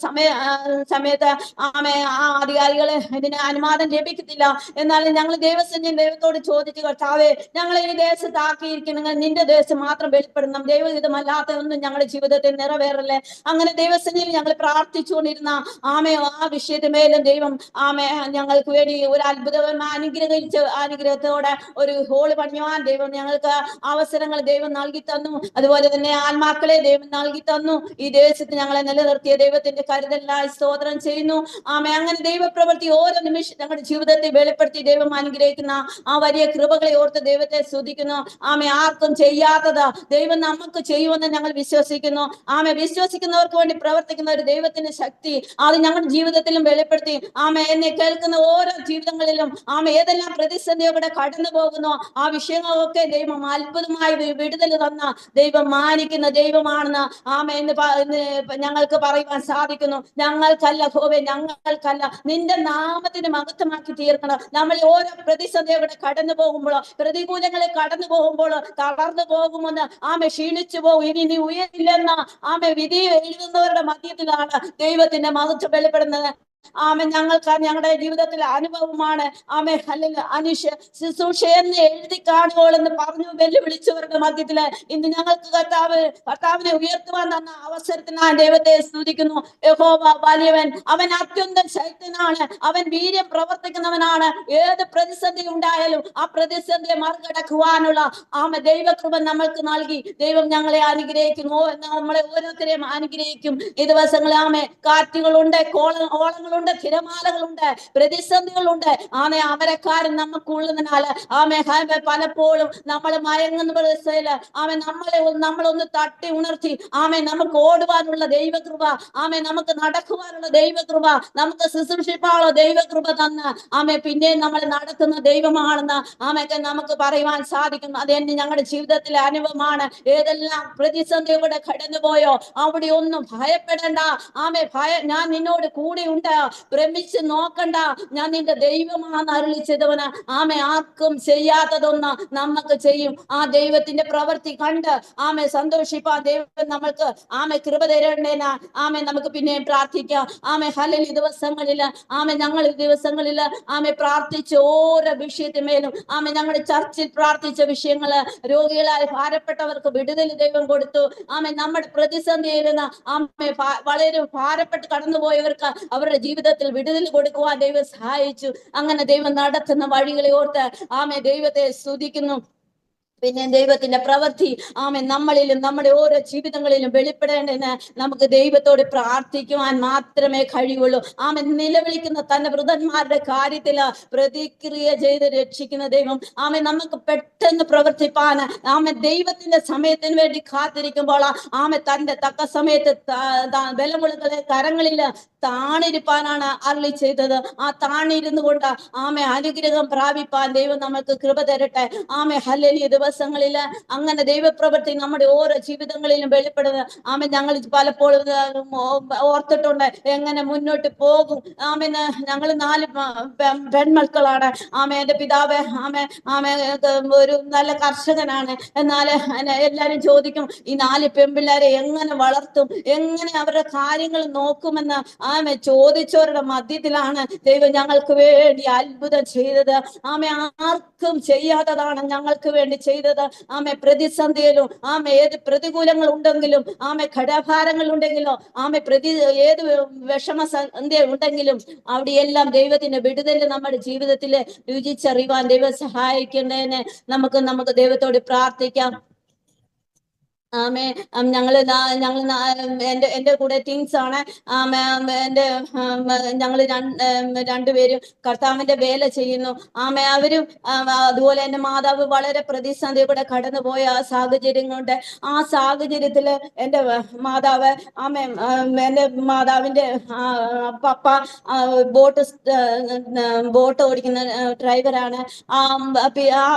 സമയത്ത് ആ അധികാരികള് ഇതിന് അനുവാദം ലഭിക്കത്തില്ല. എന്നാൽ ഞങ്ങൾ ദൈവത്തോട് ചോദിച്ചു, കർത്താവേ, ഞങ്ങൾ ഈ ദേശത്ത് ആക്കിയിരിക്കുന്ന നിന്റെ ദേശം മാത്രം വെളിപ്പെടണം, ദൈവഹിതമല്ലാത്ത ഒന്നും ഞങ്ങളുടെ ജീവിതത്തിൽ നിറവേറല്ലേ. അങ്ങനെ ദൈവസന്നിധിയിൽ ഞങ്ങൾ പ്രാർത്ഥിച്ചുകൊണ്ടിരുന്ന ആ വിഷയത്തിന്മേലും ദൈവം ഞങ്ങൾക്ക് വേണ്ടി ഒരു അത്ഭുതം അനുഗ്രഹത്തോടെ ഒരു ഹോള് പണിയുവാൻ ദൈവം ഞങ്ങൾക്ക് അവസരങ്ങൾ ദൈവം നൽകി തന്നു. അതുപോലെ തന്നെ ആത്മാക്കളെ ദൈവം നൽകി തന്നു. ഈ ദേശത്ത് ഞങ്ങളെ നിലനിർത്തിയ ദൈവത്തിന്റെ കരുതലിനായി സ്തോത്രം ചെയ്യുന്നു. അങ്ങനെ ദൈവപ്രവൃത്തി ഓരോ നിമിഷം ഞങ്ങളുടെ ജീവിതത്തിൽ വെളിപ്പെടുത്തി ദൈവം അനുഗ്രഹിക്കുന്ന ആ വലിയ കൃപകളെ ഓർത്ത് ദൈവത്തെ സ്തുതിക്കുന്നു. ആർക്കും ചെയ്യാത്തത് ദൈവം നമുക്ക് ചെയ്യുമെന്ന് ഞങ്ങൾ വിശ്വസിക്കുന്നു. വിശ്വസിക്കുന്നവർക്ക് വേണ്ടി പ്രവർത്തിക്കുന്ന ഒരു ദൈവത്തിന്റെ ശക്തി അത് ഞങ്ങളുടെ ജീവിതത്തിലും വെളിപ്പെടുത്തി എന്നെ കേൾക്കുന്ന ഓരോ ജീവിതങ്ങളിലും ഏതെല്ലാം പ്രതിസന്ധിയോടെ കടന്നു പോകുന്നു ആ വിഷയങ്ങളൊക്കെ ദൈവം അത്ഭുതമായി വിടുതൽ തന്ന ദൈവം മാനിക്കുന്ന ദൈവമാണെന്ന് ഇന്ന് ഞങ്ങൾക്ക് പറയുവാൻ സാധിക്കുന്നു. ഞങ്ങൾക്കല്ല ഹോവേ, ഞങ്ങൾക്കല്ല, നിന്റെ നാമത്തിന് മഹത്വമാക്കി തീർക്കണം. നമ്മൾ ഓരോ പ്രതിസന്ധിയോടെ കടന്നു പോകുമ്പോൾ, പ്രതികൂലങ്ങളിൽ കടന്നു പോകുമ്പോൾ തളർന്നു പോകുമെന്ന് ക്ഷീണിച്ചു പോകും, ഇനി നീ ഉയരില്ലെന്ന് വിധി എഴുതുന്നവരുടെ മധ്യത്തിലാണ് ദൈവത്തിന്റെ മഹത്വം വെളിപ്പെടുന്നത്. ഞങ്ങൾക്ക് ഞങ്ങളുടെ ജീവിതത്തിലെ അനുഭവമാണ്. അനീഷ് ശുശ്രൂഷ എന്ന് എഴുതി കാണുമ്പോൾ എന്ന് പറഞ്ഞു വെല്ലുവിളിച്ചവരുടെ മധ്യത്തില് ഇന്ന് ഞങ്ങൾക്ക് കർത്താവിനെ ഉയർത്തുവാൻ തന്ന അവസരത്തിനായി ദൈവത്തെ സ്തുതിക്കുന്നു. യഹോവ വലിയവൻ, അവൻ അത്യന്തം ശക്തനാണ്, അവൻ വീര്യം പ്രവർത്തിക്കുന്നവനാണ്. ഏത് പ്രതിസന്ധി ഉണ്ടായാലും ആ പ്രതിസന്ധിയെ മറികടക്കുവാനുള്ള ദൈവകൃപ നമ്മൾക്ക് നൽകി ദൈവം ഞങ്ങളെ അനുഗ്രഹിക്കുന്നു. നമ്മളെ ഓരോരുത്തരെയും അനുഗ്രഹിക്കും. ഈ ദിവസങ്ങളിൽ കാറ്റുകളുണ്ട്, ഓളങ്ങളുണ്ട്, തിരമാലകളുണ്ട്, പ്രതിസന്ധികളുണ്ട്. അമരക്കാരൻ നമുക്കുള്ളതിനാൽ പലപ്പോഴും നമ്മൾ മയങ്ങുന്ന അവസ്ഥയില് നമ്മളൊന്ന് തട്ടി ഉണർത്തി നമുക്ക് ഓടുവാനുള്ള ദൈവകൃപ, നമുക്ക് നടക്കുവാനുള്ള ദൈവകൃപ, നമുക്ക് ശുശ്രൂഷിപ്പാനുള്ള ദൈവകൃപ തന്ന് പിന്നെ നമ്മൾ നടത്തുന്ന ദൈവമാണെന്ന് നമുക്ക് പറയുവാൻ സാധിക്കും. അതെന്നെ ഞങ്ങളുടെ ജീവിതത്തിലെ അനുഭവമാണ്. ഏതെല്ലാം പ്രതിസന്ധിയോടെ കടന്നുപോയോ അവിടെ ഒന്നും ഭയപ്പെടേണ്ട. ഞാൻ നിന്നോട് കൂടെയുണ്ട്, ഭ്രമിച്ച് നോക്കണ്ട, ഞാൻ നിന്റെ ദൈവമാണെന്ന് അരുളി ചെയ്തവന് ആർക്കും ചെയ്യാത്തതൊന്ന് നമുക്ക് ചെയ്യും. ആ ദൈവത്തിന്റെ പ്രവൃത്തി കണ്ട് സന്തോഷിപ്പാൻ ദൈവം നമ്മൾക്ക് കൃപ തരേണ്ടേന നമുക്ക് പിന്നെ പ്രാർത്ഥിക്കാം. ഹല്ലേലൂയ. ദിവസങ്ങളില് ഞങ്ങൾ ദിവസങ്ങളില് പ്രാർത്ഥിച്ച ഓരോ വിഷയത്തിന്മേലും ഞങ്ങളുടെ ചർച്ചിൽ പ്രാർത്ഥിച്ച വിഷയങ്ങള്, രോഗികളായി ഭാരപ്പെട്ടവർക്ക് വിടുതൽ ദൈവം കൊടുത്തു. നമ്മുടെ പ്രതിസന്ധിയിരുന്ന വളരെ ഭാരപ്പെട്ട് കടന്നുപോയവർക്ക് അവരുടെ ജീവിതത്തിൽ വിടുതൽ കൊടുക്കുവാൻ ദൈവം സഹായിച്ചു. അങ്ങനെ ദൈവം നടത്തുന്ന വഴികളെ ഓർത്ത് ദൈവത്തെ സ്തുതിക്കുന്നു. പിന്നെ ദൈവത്തിന്റെ പ്രവൃത്തി നമ്മളിലും നമ്മുടെ ഓരോ ജീവിതങ്ങളിലും വെളിപ്പെടേണ്ടതിന് നമുക്ക് ദൈവത്തോട് പ്രാർത്ഥിക്കുവാൻ മാത്രമേ കഴിയുള്ളൂ. നിലവിളിക്കുന്ന തന്റെ വൃതന്മാരുടെ കാര്യത്തില് പ്രതിക്രിയ ചെയ്ത് രക്ഷിക്കുന്ന ദൈവം നമുക്ക് പെട്ടെന്ന് പ്രവർത്തിപ്പാന് ദൈവത്തിന്റെ സമയത്തിന് വേണ്ടി കാത്തിരിക്കുമ്പോൾ തന്റെ തക്ക സമയത്ത് ബലമുള്ളകളെ കരങ്ങളില് താണിരിപ്പാനാണ് അരുളി ചെയ്തത്. താണിരുന്നു കൊണ്ട് അനുഗ്രഹം പ്രാപിപ്പാൻ ദൈവം നമുക്ക് കൃപ തരട്ടെ. ഹല്ലേലൂയ. ദിവസങ്ങളില് അങ്ങനെ ദൈവപ്രവൃത്തി നമ്മുടെ ഓരോ ജീവിതങ്ങളിലും വെളിപ്പെടുന്നത് ഞങ്ങൾ പലപ്പോഴും ഓർത്തിട്ടുണ്ട് എങ്ങനെ മുന്നോട്ട് പോകും. ഞങ്ങൾ 4 പെൺമക്കളാണ്. എന്റെ പിതാവ് ഒരു നല്ല കർഷകനാണ്. എന്നാല് എല്ലാരും ചോദിക്കും, ഈ 4 പെൺപിള്ളേരെ എങ്ങനെ വളർത്തും, എങ്ങനെ അവരുടെ കാര്യങ്ങൾ നോക്കുമെന്ന് ചോദിച്ചവരുടെ മധ്യത്തിലാണ് ദൈവം ഞങ്ങൾക്ക് വേണ്ടി അത്ഭുതം ചെയ്തത്. ആർക്കും ചെയ്യാത്തതാണ് ഞങ്ങൾക്ക് വേണ്ടി ചെയ്തത്. പ്രതിസന്ധിയിലും ഏത് പ്രതികൂലങ്ങൾ ഉണ്ടെങ്കിലും ഘടഭാരങ്ങൾ ഉണ്ടെങ്കിലോ ഏത് വിഷമസന്ധ്യ ഉണ്ടെങ്കിലും അവിടെയെല്ലാം ദൈവത്തിന്റെ വിടുതൽ നമ്മുടെ ജീവിതത്തിൽ രുചിച്ചറിയുവാൻ ദൈവം സഹായിക്കേണ്ടതിന് നമുക്ക് ദൈവത്തോട് പ്രാർത്ഥിക്കാം. ഞങ്ങള് എന്റെ കൂടെ ടീംസ് ആണ്. ഞങ്ങള് രണ്ടുപേരും കർത്താവിന്റെ വേല ചെയ്യുന്നു. അവരും അതുപോലെ എന്റെ മാതാവ് വളരെ പ്രതിസന്ധി കൂടെ കടന്നുപോയ സാഹചര്യം കൊണ്ട് ആ സാഹചര്യത്തില് എന്റെ മാതാവിന്റെ പപ്പ ബോട്ട് ഓടിക്കുന്ന ഡ്രൈവറാണ്. ആ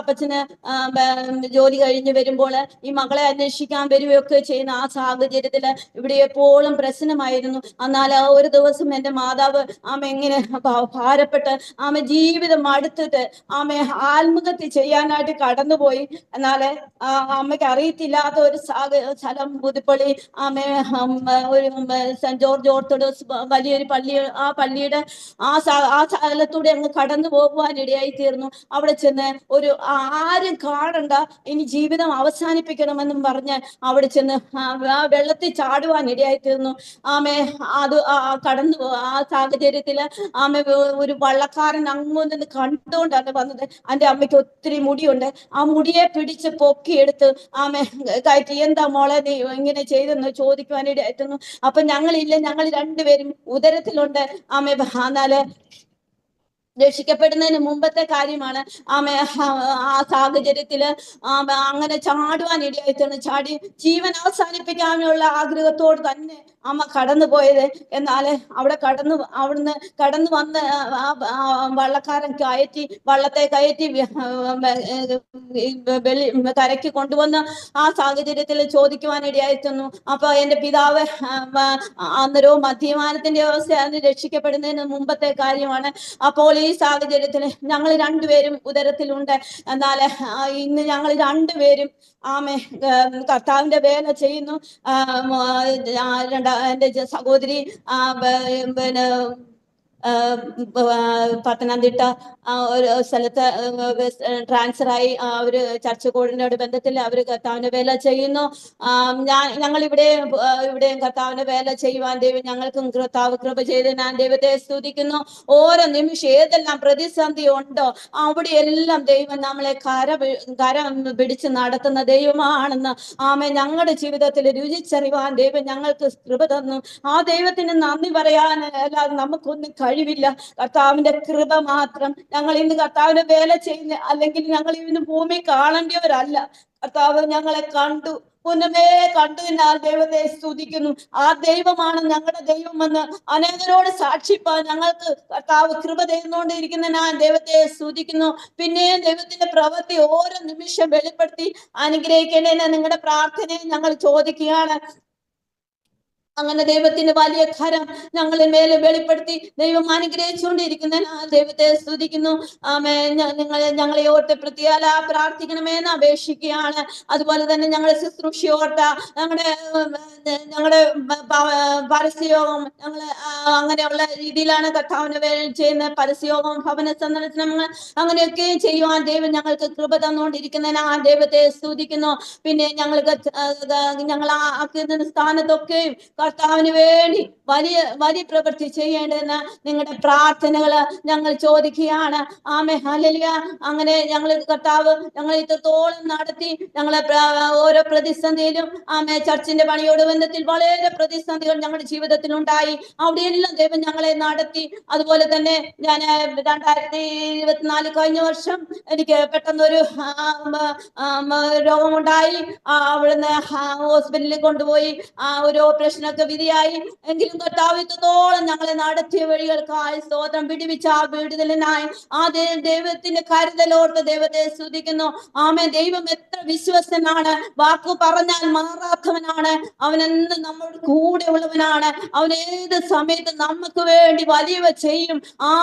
അപ്പച്ചന് ജോലി കഴിഞ്ഞ് വരുമ്പോൾ ഈ മകളെ അന്വേഷിക്കാൻ പഠിക്കാൻ വരികയൊക്കെ ചെയ്യുന്ന ആ സാഹചര്യത്തിൽ ഇവിടെ എപ്പോഴും പ്രശ്നമായിരുന്നു. എന്നാൽ ഒരു ദിവസം എൻ്റെ മാതാവ് ഇങ്ങനെ ഭാരപ്പെട്ട് ജീവിതം അടുത്തിട്ട് ആത്മഹത്യ ചെയ്യാനായിട്ട് കടന്നുപോയി. എന്നാല് അമ്മയ്ക്ക് അറിയത്തില്ലാത്ത ഒരു സ്ഥലം പുതുപ്പള്ളി ഒരു സെന്റ് ജോർജ് ഓർത്തഡോക്സ് വലിയൊരു പള്ളി, ആ പള്ളിയുടെ ആ സ്ഥലത്തൂടെ അങ്ങ് കടന്നു പോകുവാനിടയായി തീർന്നു. അവിടെ ചെന്ന് ആരും കാണണ്ട, ഇനി ജീവിതം അവസാനിപ്പിക്കണമെന്നും പറഞ്ഞ് അവിടെ ചെന്ന് ആ വെള്ളത്തിൽ ചാടുവാൻ ഇടയായി തീർന്നു. അത് കടന്നു ആ സാഹചര്യത്തില് ഒരു വള്ളക്കാരൻ അങ്ങോട്ട് കണ്ടുകൊണ്ടാണ് വന്നത്. എൻ്റെ അമ്മയ്ക്ക് ഒത്തിരി മുടിയുണ്ട്. ആ മുടിയെ പിടിച്ച് പൊക്കിയെടുത്ത് കയറ്റി, എന്താ മോളെ നീ ഇങ്ങനെ ചെയ്തെന്ന് ചോദിക്കുവാനിടയായിരുന്നു. അപ്പൊ ഞങ്ങൾ രണ്ടുപേരും ഉദരത്തിലുണ്ട്. എന്നാല് രക്ഷിക്കപ്പെടുന്നതിന് മുമ്പത്തെ കാര്യമാണ്. ആ സാഹചര്യത്തില് അങ്ങനെ ചാടുവാൻ ഇടയായിട്ടാണ്. ചാടി ജീവൻ അവസാനിപ്പിക്കാനുള്ള ആഗ്രഹത്തോട് തന്നെ അമ്മ കടന്നു പോയത്. എന്നാൽ അവിടുന്ന് കടന്നു വന്ന് വള്ളക്കാരൻ വള്ളത്തെ കയറ്റി കരയ്ക്ക് കൊണ്ടുവന്ന് ആ സാഹചര്യത്തിൽ ചോദിക്കുവാനിടയായിരുന്നു. അപ്പൊ എൻ്റെ പിതാവ് അന്നേരവും മദ്യപാനത്തിന്റെ അവസ്ഥയാണ്. രക്ഷിക്കപ്പെടുന്നതിന് മുമ്പത്തെ കാര്യമാണ്. അപ്പോൾ ഈ സാഹചര്യത്തിൽ ഞങ്ങൾ രണ്ടുപേരും ഉദരത്തിലുണ്ട്. എന്നാൽ ഇന്ന് ഞങ്ങൾ രണ്ടുപേരും കർത്താവിന്റെ വേല ചെയ്യുന്നു. എൻ്റെ സഹോദരി പിന്നെ പത്തനംതിട്ട ഒരു സ്ഥലത്ത് ട്രാൻസ്ഫറായി. അവര് ചർച്ച കോഡിനോട് ബന്ധത്തിൽ അവർ കർത്താവിന്റെ വേല ചെയ്യുന്നു. ഞങ്ങൾ ഇവിടെയും കർത്താവിന്റെ വേല ചെയ്യുവാൻ ദൈവം ഞങ്ങൾക്കും കർത്താവ് കൃപ ചെയ്ത് ഞാൻ ദൈവത്തെ സ്തുതിക്കുന്നു. ഓരോ നിമിഷം ഏതെല്ലാം പ്രതിസന്ധി ഉണ്ടോ അവിടെയെല്ലാം ദൈവം നമ്മളെ കരം പിടിച്ച് നടത്തുന്ന ദൈവമാണെന്ന് ഞങ്ങളുടെ ജീവിതത്തിൽ രുചിച്ചറിവാൻ ദൈവം ഞങ്ങൾക്ക് കൃപ തന്നു. ആ ദൈവത്തിന് നന്ദി പറയാൻ അല്ലാതെ നമുക്കൊന്നും കഴിവില്ല. കർത്താവിന്റെ കൃപ മാത്രം. ഞങ്ങൾ ഇന്ന് കർത്താവിന്റെ വേല ചെയ്യുന്ന, അല്ലെങ്കിൽ ഞങ്ങൾ ഇന്ന് ഭൂമി കാണേണ്ടിയവരല്ല. കർത്താവ് ഞങ്ങളെ കണ്ടു, മുന്നമേ കണ്ടു. ഞാൻ ദൈവത്തെ സ്തുതിക്കുന്നു. ആ ദൈവമാണ് ഞങ്ങളുടെ ദൈവമെന്ന് അനേകരോട് സാക്ഷിപ്പാൻ ഞങ്ങൾക്ക് കർത്താവ് കൃപ തന്നുകൊണ്ടിരിക്കുന്ന ഞാൻ ദൈവത്തെ സ്തുതിക്കുന്നു. പിന്നെയും ദൈവത്തിന്റെ പ്രവൃത്തി ഓരോ നിമിഷം വെളിപ്പെടുത്തി അനുഗ്രഹിക്കേണ്ടതിന് നിങ്ങളുടെ പ്രാർത്ഥനയെ ഞങ്ങൾ ചോദിക്കുകയാണ്. അങ്ങനെ ദൈവത്തിന്റെ വലിയ കരം ഞങ്ങളെ മേലെ വെളിപ്പെടുത്തി ദൈവം അനുഗ്രഹിച്ചുകൊണ്ടിരിക്കുന്ന ദൈവത്തെ സ്തുതിക്കുന്നു. ഞങ്ങളെ ഓർത്ത് പ്രത്യേക പ്രാർത്ഥിക്കണമെന്ന് അപേക്ഷിക്കുകയാണ്. അതുപോലെ തന്നെ ഞങ്ങളെ ശുശ്രൂഷയോർത്ത ഞങ്ങളുടെ പരസ്യയോഗം അങ്ങനെയുള്ള രീതിയിലാണ് കർത്താവിന് ചെയ്യുന്ന പരസ്യയോഗം, ഭവന സന്ദർശനങ്ങൾ അങ്ങനെയൊക്കെ ചെയ്യുവാൻ ദൈവം ഞങ്ങൾക്ക് കൃപ തന്നുകൊണ്ടിരിക്കുന്ന ആ ദൈവത്തെ സ്തുതിക്കുന്നു. പിന്നെ ഞങ്ങൾ ആക്കുന്ന സ്ഥാനത്തൊക്കെയും കർത്താവിന് വേണ്ടി വലിയ പ്രവൃത്തി ചെയ്യേണ്ടതെന്ന് നിങ്ങളുടെ പ്രാർത്ഥനകള് ഞങ്ങൾ ചോദിക്കുകയാണ്. ഹല്ലേലൂയ. അങ്ങനെ കർത്താവ് ഞങ്ങൾ ഇത്രത്തോളം നടത്തി. ഞങ്ങളെ ഓരോ പ്രതിസന്ധിയിലും ചർച്ചിന്റെ പണിയോട് ബന്ധത്തിൽ വളരെ പ്രതിസന്ധികൾ ഞങ്ങളുടെ ജീവിതത്തിൽ ഉണ്ടായി. അവിടെയെല്ലാം ദൈവം ഞങ്ങളെ നടത്തി. അതുപോലെ തന്നെ ഞാൻ 2024 കഴിഞ്ഞ വർഷം എനിക്ക് പെട്ടെന്നൊരു രോഗമുണ്ടായി. അവിടുന്ന് ഹോസ്പിറ്റലിൽ കൊണ്ടുപോയി ഒരു ഓപ്പറേഷനൊക്കെ വിധിയായി. എങ്കിലും കർത്താവ് ഇത്രത്തോളം ഞങ്ങളെ നടത്തിയ വഴികൾക്കായി സ്തോത്രം. വിടുവിച്ച ആ വിടുതലിനായി ആ ദൈവത്തിന്റെ കരുതലോർത്ത് ദൈവത്തെ സ്തുതിക്കുന്നു. ദൈവം എത്ര വിശ്വസ്തനാണ്. വാക്കു പറഞ്ഞാൽ മാറാത്തവനാണ്. അവനെന്ന് നമ്മുടെ കൂടെ ഉള്ളവനാണ്. അവൻ ഏത് സമയത്ത് നമുക്ക് വേണ്ടി വലിയവ ചെയ്യും. ആ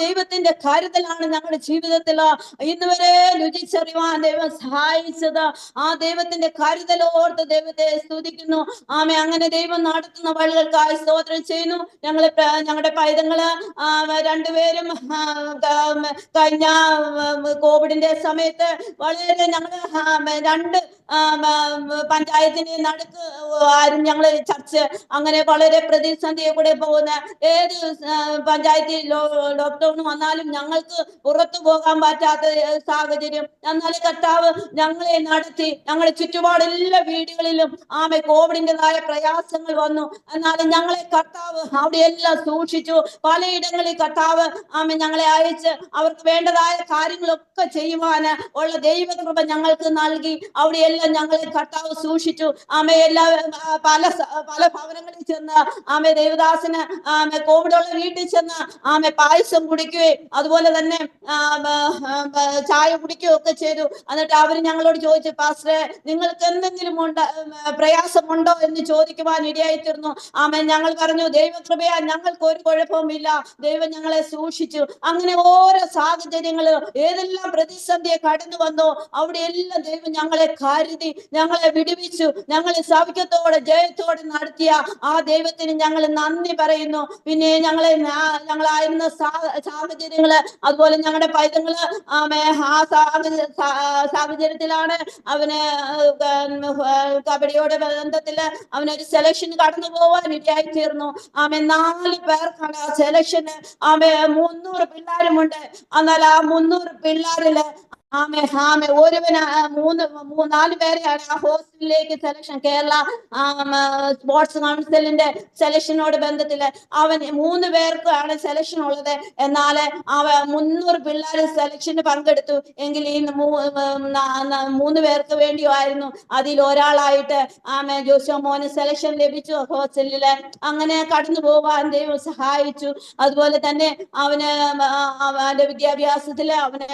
ദൈവത്തിന്റെ കരുതലാണ് ഞങ്ങളുടെ ജീവിതത്തിൽ ഇന്ന് വരെ രുചിച്ചറിയുവാൻ ദൈവം സഹായിച്ചത്. ആ ദൈവത്തിന്റെ കരുതലോർത്ത് ദൈവത്തെ സ്തുതിക്കുന്നു. അങ്ങനെ ദൈവം നടത്തുന്ന വഴികൾക്കായി സ്തോത്രം ചെയ്യുന്നു. ഞങ്ങളുടെ പൈതങ്ങള് രണ്ടുപേരും കഴിഞ്ഞ കോവിഡിന്റെ സമയത്ത് വളരെ ഞങ്ങള് രണ്ട് പഞ്ചായത്തിന്റെ നടുക്ക് ആരും ഞങ്ങള് ചർച്ച് അങ്ങനെ വളരെ പ്രതിസന്ധിയെ കൂടെ പോകുന്ന ഏത് പഞ്ചായത്തിൽ ലോക്ക്ഡൌൺ വന്നാലും ഞങ്ങൾക്ക് പുറത്തു പോകാൻ പറ്റാത്ത സാഹചര്യം. എന്നാലും കർത്താവ് ഞങ്ങളെ നടത്തി. ഞങ്ങളുടെ ചുറ്റുപാടെല്ലാ വീടുകളിലും കോവിഡിൻ്റെതായ പ്രയാസങ്ങൾ പ്രയാസങ്ങൾ വന്നു. എന്നാലും ഞങ്ങളെ കർത്താവ് അവിടെയെല്ലാം സൂക്ഷിച്ചു. പലയിടങ്ങളിൽ കർത്താവ് ഞങ്ങളെ അയച്ച് അവർക്ക് വേണ്ടതായ കാര്യങ്ങളൊക്കെ ചെയ്യുവാന് ഉള്ള ദൈവകൃപ ഞങ്ങൾക്ക് നൽകി. അവിടെയെല്ലാം ഞങ്ങളെ കർത്താവ് സൂക്ഷിച്ചു. എല്ലാ പല ഭവനങ്ങളിൽ ചെന്ന് ദേവദാസന് കോവിഡുള്ള വീട്ടിൽ ചെന്ന് പായസം കുടിക്കുകയും അതുപോലെ തന്നെ ചായ കുടിക്കുകയും ഒക്കെ ചെയ്തു. എന്നിട്ട് അവര് ഞങ്ങളോട് ചോദിച്ചു, പാസ്റ്ററെ നിങ്ങൾക്ക് എന്തെങ്കിലും പ്രയാസമുണ്ടോ എന്ന് ചോദിക്കുവാൻ ഇടയായിത്തീർന്നു. ഞങ്ങൾ പറഞ്ഞു, ദൈവകൃപയാ ഞങ്ങൾക്ക് ഒരു കുഴപ്പവുമില്ല, ദൈവം ഞങ്ങളെ സൂക്ഷിച്ചു. അങ്ങനെ ഓരോ സാഹചര്യങ്ങള് ഏതെല്ലാം പ്രതിസന്ധിയെ കടന്നു വന്നോ അവിടെയെല്ലാം ദൈവം ഞങ്ങളെ കരുതി, ഞങ്ങളെ വിടുവിച്ചു, ഞങ്ങളെ സൗഖ്യത്തോടെ ജയത്തോടെ നടത്തിയ ആ ദൈവത്തിന് ഞങ്ങൾ നന്ദി പറയുന്നു. പിന്നെ ഞങ്ങളായിരുന്ന സാഹചര്യങ്ങള്, അതുപോലെ ഞങ്ങളുടെ പൈതങ്ങള് ആ സാഹചര്യത്തിലാണ് അവന് കബഡിയോടെ ബന്ധത്തില് അവനൊരു സെലക്ഷൻ കടന്നു പോവാൻ ഇടയായി തീർന്നു. 4 പേർക്കാണ് ആ സെലക്ഷന്. 300 പിള്ളേരുമുണ്ട്. എന്നാൽ ആ 300 പിള്ളേരില് ഒരുവന് 4 പേരെയാണ് ആ ഹോസ്റ്റലിലേക്ക് സെലക്ഷൻ, കേരള സ്പോർട്സ് കൗൺസിലിന്റെ സെലക്ഷനോട് ബന്ധത്തില് അവൻ 3 പേർക്കാണ് സെലക്ഷൻ ഉള്ളത്. എന്നാൽ 300 പിള്ളേർ സെലക്ഷന് പങ്കെടുത്തു. എങ്കിൽ ഈ 3 പേർക്ക് വേണ്ടിയായിരുന്നു. അതിൽ ഒരാളായിട്ട് ജോഷോ മോന് സെലക്ഷൻ ലഭിച്ചു ഹോസ്റ്റലില്. അങ്ങനെ കടന്നു പോവാൻ ദൈവം സഹായിച്ചു. അതുപോലെ തന്നെ അവന്റെ വിദ്യാഭ്യാസത്തില് അവന്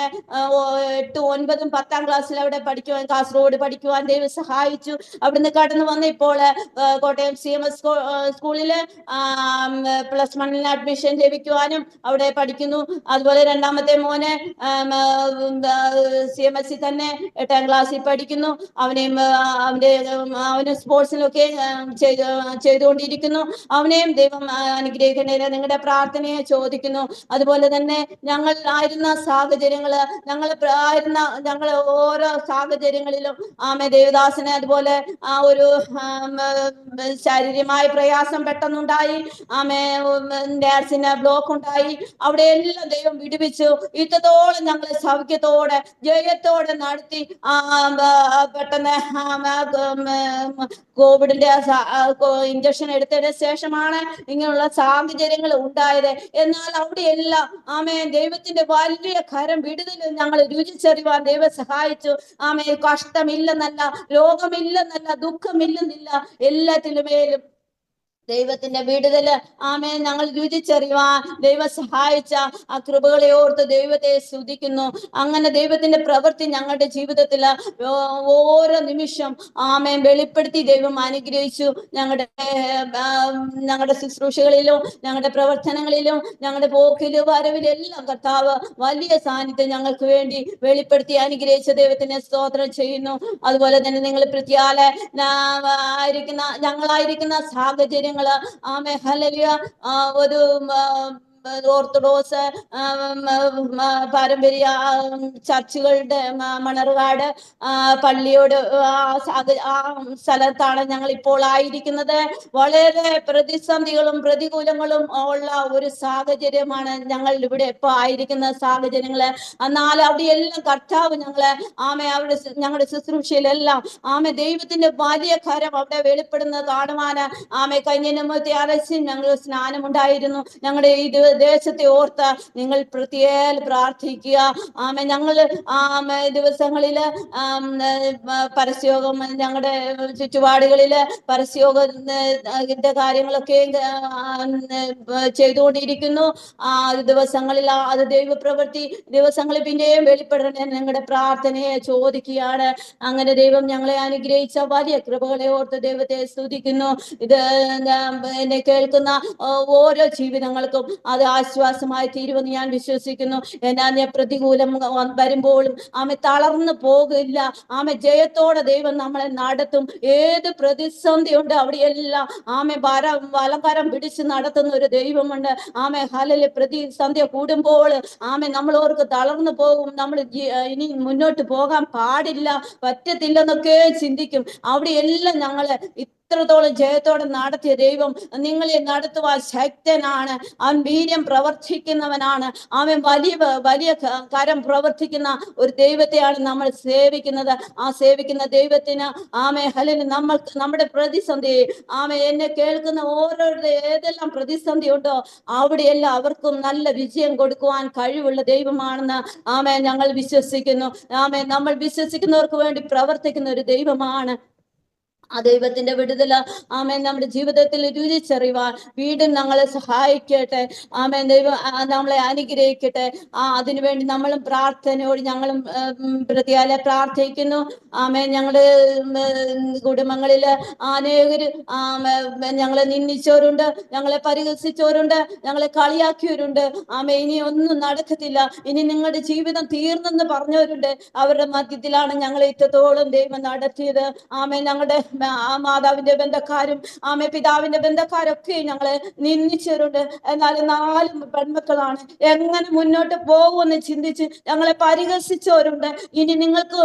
8, 9, 10ാം ക്ലാസ്സിൽ അവിടെ പഠിക്കുവാൻ, കാസർഗോഡ് പഠിക്കുവാൻ ദൈവം സഹായിച്ചു. അവിടുന്ന് കടന്നു വന്ന് ഇപ്പോൾ കോട്ടയം CMS സ്കൂളില് +1 അഡ്മിഷൻ ലഭിക്കുവാനും അവിടെ പഠിക്കുന്നു. അതുപോലെ രണ്ടാമത്തെ മോനെ CMS തന്നെ 8ാം ക്ലാസ്സിൽ പഠിക്കുന്നു. അവന് സ്പോർട്സിലൊക്കെ ചെയ്തുകൊണ്ടിരിക്കുന്നു. അവനെയും ദൈവം അനുഗ്രഹിക്കണേ. നിങ്ങളുടെ പ്രാർത്ഥനയെ ചോദിക്കുന്നു. അതുപോലെ തന്നെ ഞങ്ങൾ ആയിരുന്ന സാഹചര്യങ്ങള്, ഞങ്ങൾ ഓരോ സാഹചര്യങ്ങളിലും ദേവദാസനെ അതുപോലെ ഒരു ശാരീരികമായ പ്രയാസം പെട്ടെന്നുണ്ടായി. നേഴ്സിന് ബ്ലോക്ക് ഉണ്ടായി. അവിടെ എല്ലാം ദൈവം വിടുവിച്ചു. ഇത്രത്തോളം ഞങ്ങളെ സൗഖ്യത്തോടെ ജയത്തോടെ നടത്തി. പെട്ടെന്ന് കോവിഡിന്റെ ഇഞ്ചക്ഷൻ എടുത്തതിന് ശേഷമാണ് ഇങ്ങനെയുള്ള സാഹചര്യങ്ങൾ ഉണ്ടായത്. എന്നാൽ അവിടെയെല്ലാം ദൈവത്തിന്റെ വലിയ കരം വിടുതൽ ഞങ്ങൾ രുചിച്ചറിയുവാൻ ദൈവം സഹായിച്ചു. കഷ്ടമില്ലെന്നല്ല, രോഗമില്ലെന്നല്ല, ദുഃഖമില്ലെന്നില്ല, എല്ലാത്തിലുമേലും ദൈവത്തിന്റെ വിടുതല് ഞങ്ങൾ രുചിച്ചറിയുവാൻ ദൈവം സഹായിച്ച ആ കൃപകളെ ഓർത്ത് ദൈവത്തെ സ്തുതിക്കുന്നു. അങ്ങനെ ദൈവത്തിന്റെ പ്രവൃത്തി ഞങ്ങളുടെ ജീവിതത്തില് ഓരോ നിമിഷം വെളിപ്പെടുത്തി ദൈവം അനുഗ്രഹിച്ചു. ഞങ്ങളുടെ ശുശ്രൂഷകളിലും ഞങ്ങളുടെ പ്രവർത്തനങ്ങളിലും ഞങ്ങളുടെ പോക്കിലും വരവിലും എല്ലാം കർത്താവ് വലിയ സാന്നിധ്യം ഞങ്ങൾക്ക് വേണ്ടി വെളിപ്പെടുത്തി അനുഗ്രഹിച്ച ദൈവത്തിനെ സ്തോത്രം ചെയ്യുന്നു. അതുപോലെ തന്നെ നിങ്ങൾ പ്രത്യാലെ ഞങ്ങളായിരിക്കുന്ന സാഹചര്യങ്ങള് ഹല്ലേലൂയ ഒരു ഓർത്തഡോക്സ് പാരമ്പര്യ ചർച്ചുകളുടെ മണർകാട് പള്ളിയോട് ആ സ്ഥലത്താണ് ഞങ്ങൾ ഇപ്പോൾ ആയിരിക്കുന്നത്. വളരെ പ്രതിസന്ധികളും പ്രതികൂലങ്ങളും ഉള്ള ഒരു സാഹചര്യമാണ് ഞങ്ങൾ ഇവിടെ ഇപ്പോൾ ആയിരിക്കുന്ന സാഹചര്യങ്ങള്. എന്നാൽ അവിടെയെല്ലാം കർത്താവ് ഞങ്ങളെ അവിടെ ഞങ്ങളുടെ ശുശ്രൂഷയിലെല്ലാം ദൈവത്തിന്റെ വലിയ കരം അവിടെ വെളിപ്പെടുന്നത് കാണുവാന് കഴിഞ്ഞ ഞങ്ങൾ സ്നാനമുണ്ടായിരുന്നു. ഞങ്ങളുടെ ഈ ദേശത്തെ ഓർത്ത് നിങ്ങൾ പ്രത്യേകം പ്രാർത്ഥിക്കുക. ഞങ്ങൾ ദിവസങ്ങളില് പരസ്യോഗം, ഞങ്ങളുടെ ചുറ്റുപാടുകളില് പരസ്യോഗത്തിന്റെ കാര്യങ്ങളൊക്കെ ചെയ്തുകൊണ്ടിരിക്കുന്നു. ദിവസങ്ങളിൽ അത് ദൈവപ്രവൃത്തി ദിവസങ്ങളിൽ പിന്നെയും വെളിപ്പെടണേ നിങ്ങളുടെ പ്രാർത്ഥനയെ ചോദിക്കുകയാണ്. അങ്ങനെ ദൈവം ഞങ്ങളെ അനുഗ്രഹിച്ച വലിയ കൃപകളെ ഓർത്ത് ദൈവത്തെ സ്തുതിക്കുന്നു. ഇത് എന്നെ കേൾക്കുന്ന ഓരോ ജീവിതങ്ങൾക്കും അത് ആശ്വാസമായി തീരുമെന്ന് ഞാൻ വിശ്വസിക്കുന്നു. എന്നാൽ പ്രതികൂലം വരുമ്പോഴും തളർന്നു പോകില്ല. ജയത്തോടെ ദൈവം നമ്മളെ നടത്തും. ഏത് പ്രതിസന്ധി ഉണ്ട് അവിടെയെല്ലാം വലംകരം പിടിച്ച് നടത്തുന്ന ഒരു ദൈവമുണ്ട്. ഹല്ലേലൂയ. പ്രതിസന്ധി കൂടുമ്പോൾ നമ്മളോർക്ക് തളർന്നു പോകും, നമ്മൾ ഇനി മുന്നോട്ട് പോകാൻ പാടില്ല, പറ്റത്തില്ലെന്നൊക്കെ ചിന്തിക്കും. അവിടെയെല്ലാം ഞങ്ങള് ഇത്രത്തോളം ജയത്തോടെ നടത്തിയ ദൈവം നിങ്ങളെ നടത്തുവാൻ ശക്തനാണ്. അവൻ വീര്യം പ്രവർത്തിക്കുന്നവനാണ്. അവൻ വലിയ വലിയ കരം പ്രവർത്തിക്കുന്ന ഒരു ദൈവത്തെയാണ് നമ്മൾ സേവിക്കുന്നത്. ആ സേവിക്കുന്ന ദൈവത്തിന് ഹല്ലേലൂയ നമ്മുടെ പ്രതിസന്ധി എന്നെ കേൾക്കുന്ന ഓരോരുടെ ഏതെല്ലാം പ്രതിസന്ധി ഉണ്ടോ അവിടെയെല്ലാം അവർക്കും നല്ല വിജയം കൊടുക്കുവാൻ കഴിവുള്ള ദൈവമാണെന്ന് ഞങ്ങൾ വിശ്വസിക്കുന്നു. നമ്മൾ വിശ്വസിക്കുന്നവർക്ക് വേണ്ടി പ്രവർത്തിക്കുന്ന ഒരു ദൈവമാണ്. ആ ദൈവത്തിന്റെ വിടുതല നമ്മുടെ ജീവിതത്തിൽ രുചിച്ചറിയുവാൻ വീണ്ടും ഞങ്ങളെ സഹായിക്കട്ടെ. ദൈവം നമ്മളെ അനുഗ്രഹിക്കട്ടെ. അതിനുവേണ്ടി നമ്മളും പ്രാർത്ഥനയോട് ഞങ്ങളും പ്രതിയാലെ പ്രാർത്ഥിക്കുന്നു. ഞങ്ങളുടെ കുടുംബങ്ങളില് അനേകര് ഞങ്ങളെ നിന്ദിച്ചവരുണ്ട്, ഞങ്ങളെ പരിഹസിച്ചവരുണ്ട്, ഞങ്ങളെ കളിയാക്കിയവരുണ്ട്. ഇനി ഒന്നും നടക്കത്തില്ല, ഇനി നിങ്ങളുടെ ജീവിതം തീർന്നെന്ന് പറഞ്ഞവരുണ്ട്. അവരുടെ മധ്യത്തിലാണ് ഞങ്ങളെ ഇത്രത്തോളം ദൈവം നടത്തിയത്. ഞങ്ങളുടെ മാതാവിന്റെ ബന്ധക്കാരും പിതാവിന്റെ ബന്ധക്കാരൊക്കെ ഞങ്ങളെ നിന്ദിച്ചവരുണ്ട്. എന്നാൽ 4 പെൺമക്കളാണ്, എങ്ങനെ മുന്നോട്ട് പോകുമെന്ന് ചിന്തിച്ച് ഞങ്ങളെ പരിഹസിച്ചവരുണ്ട്. ഇനി നിങ്ങൾക്ക്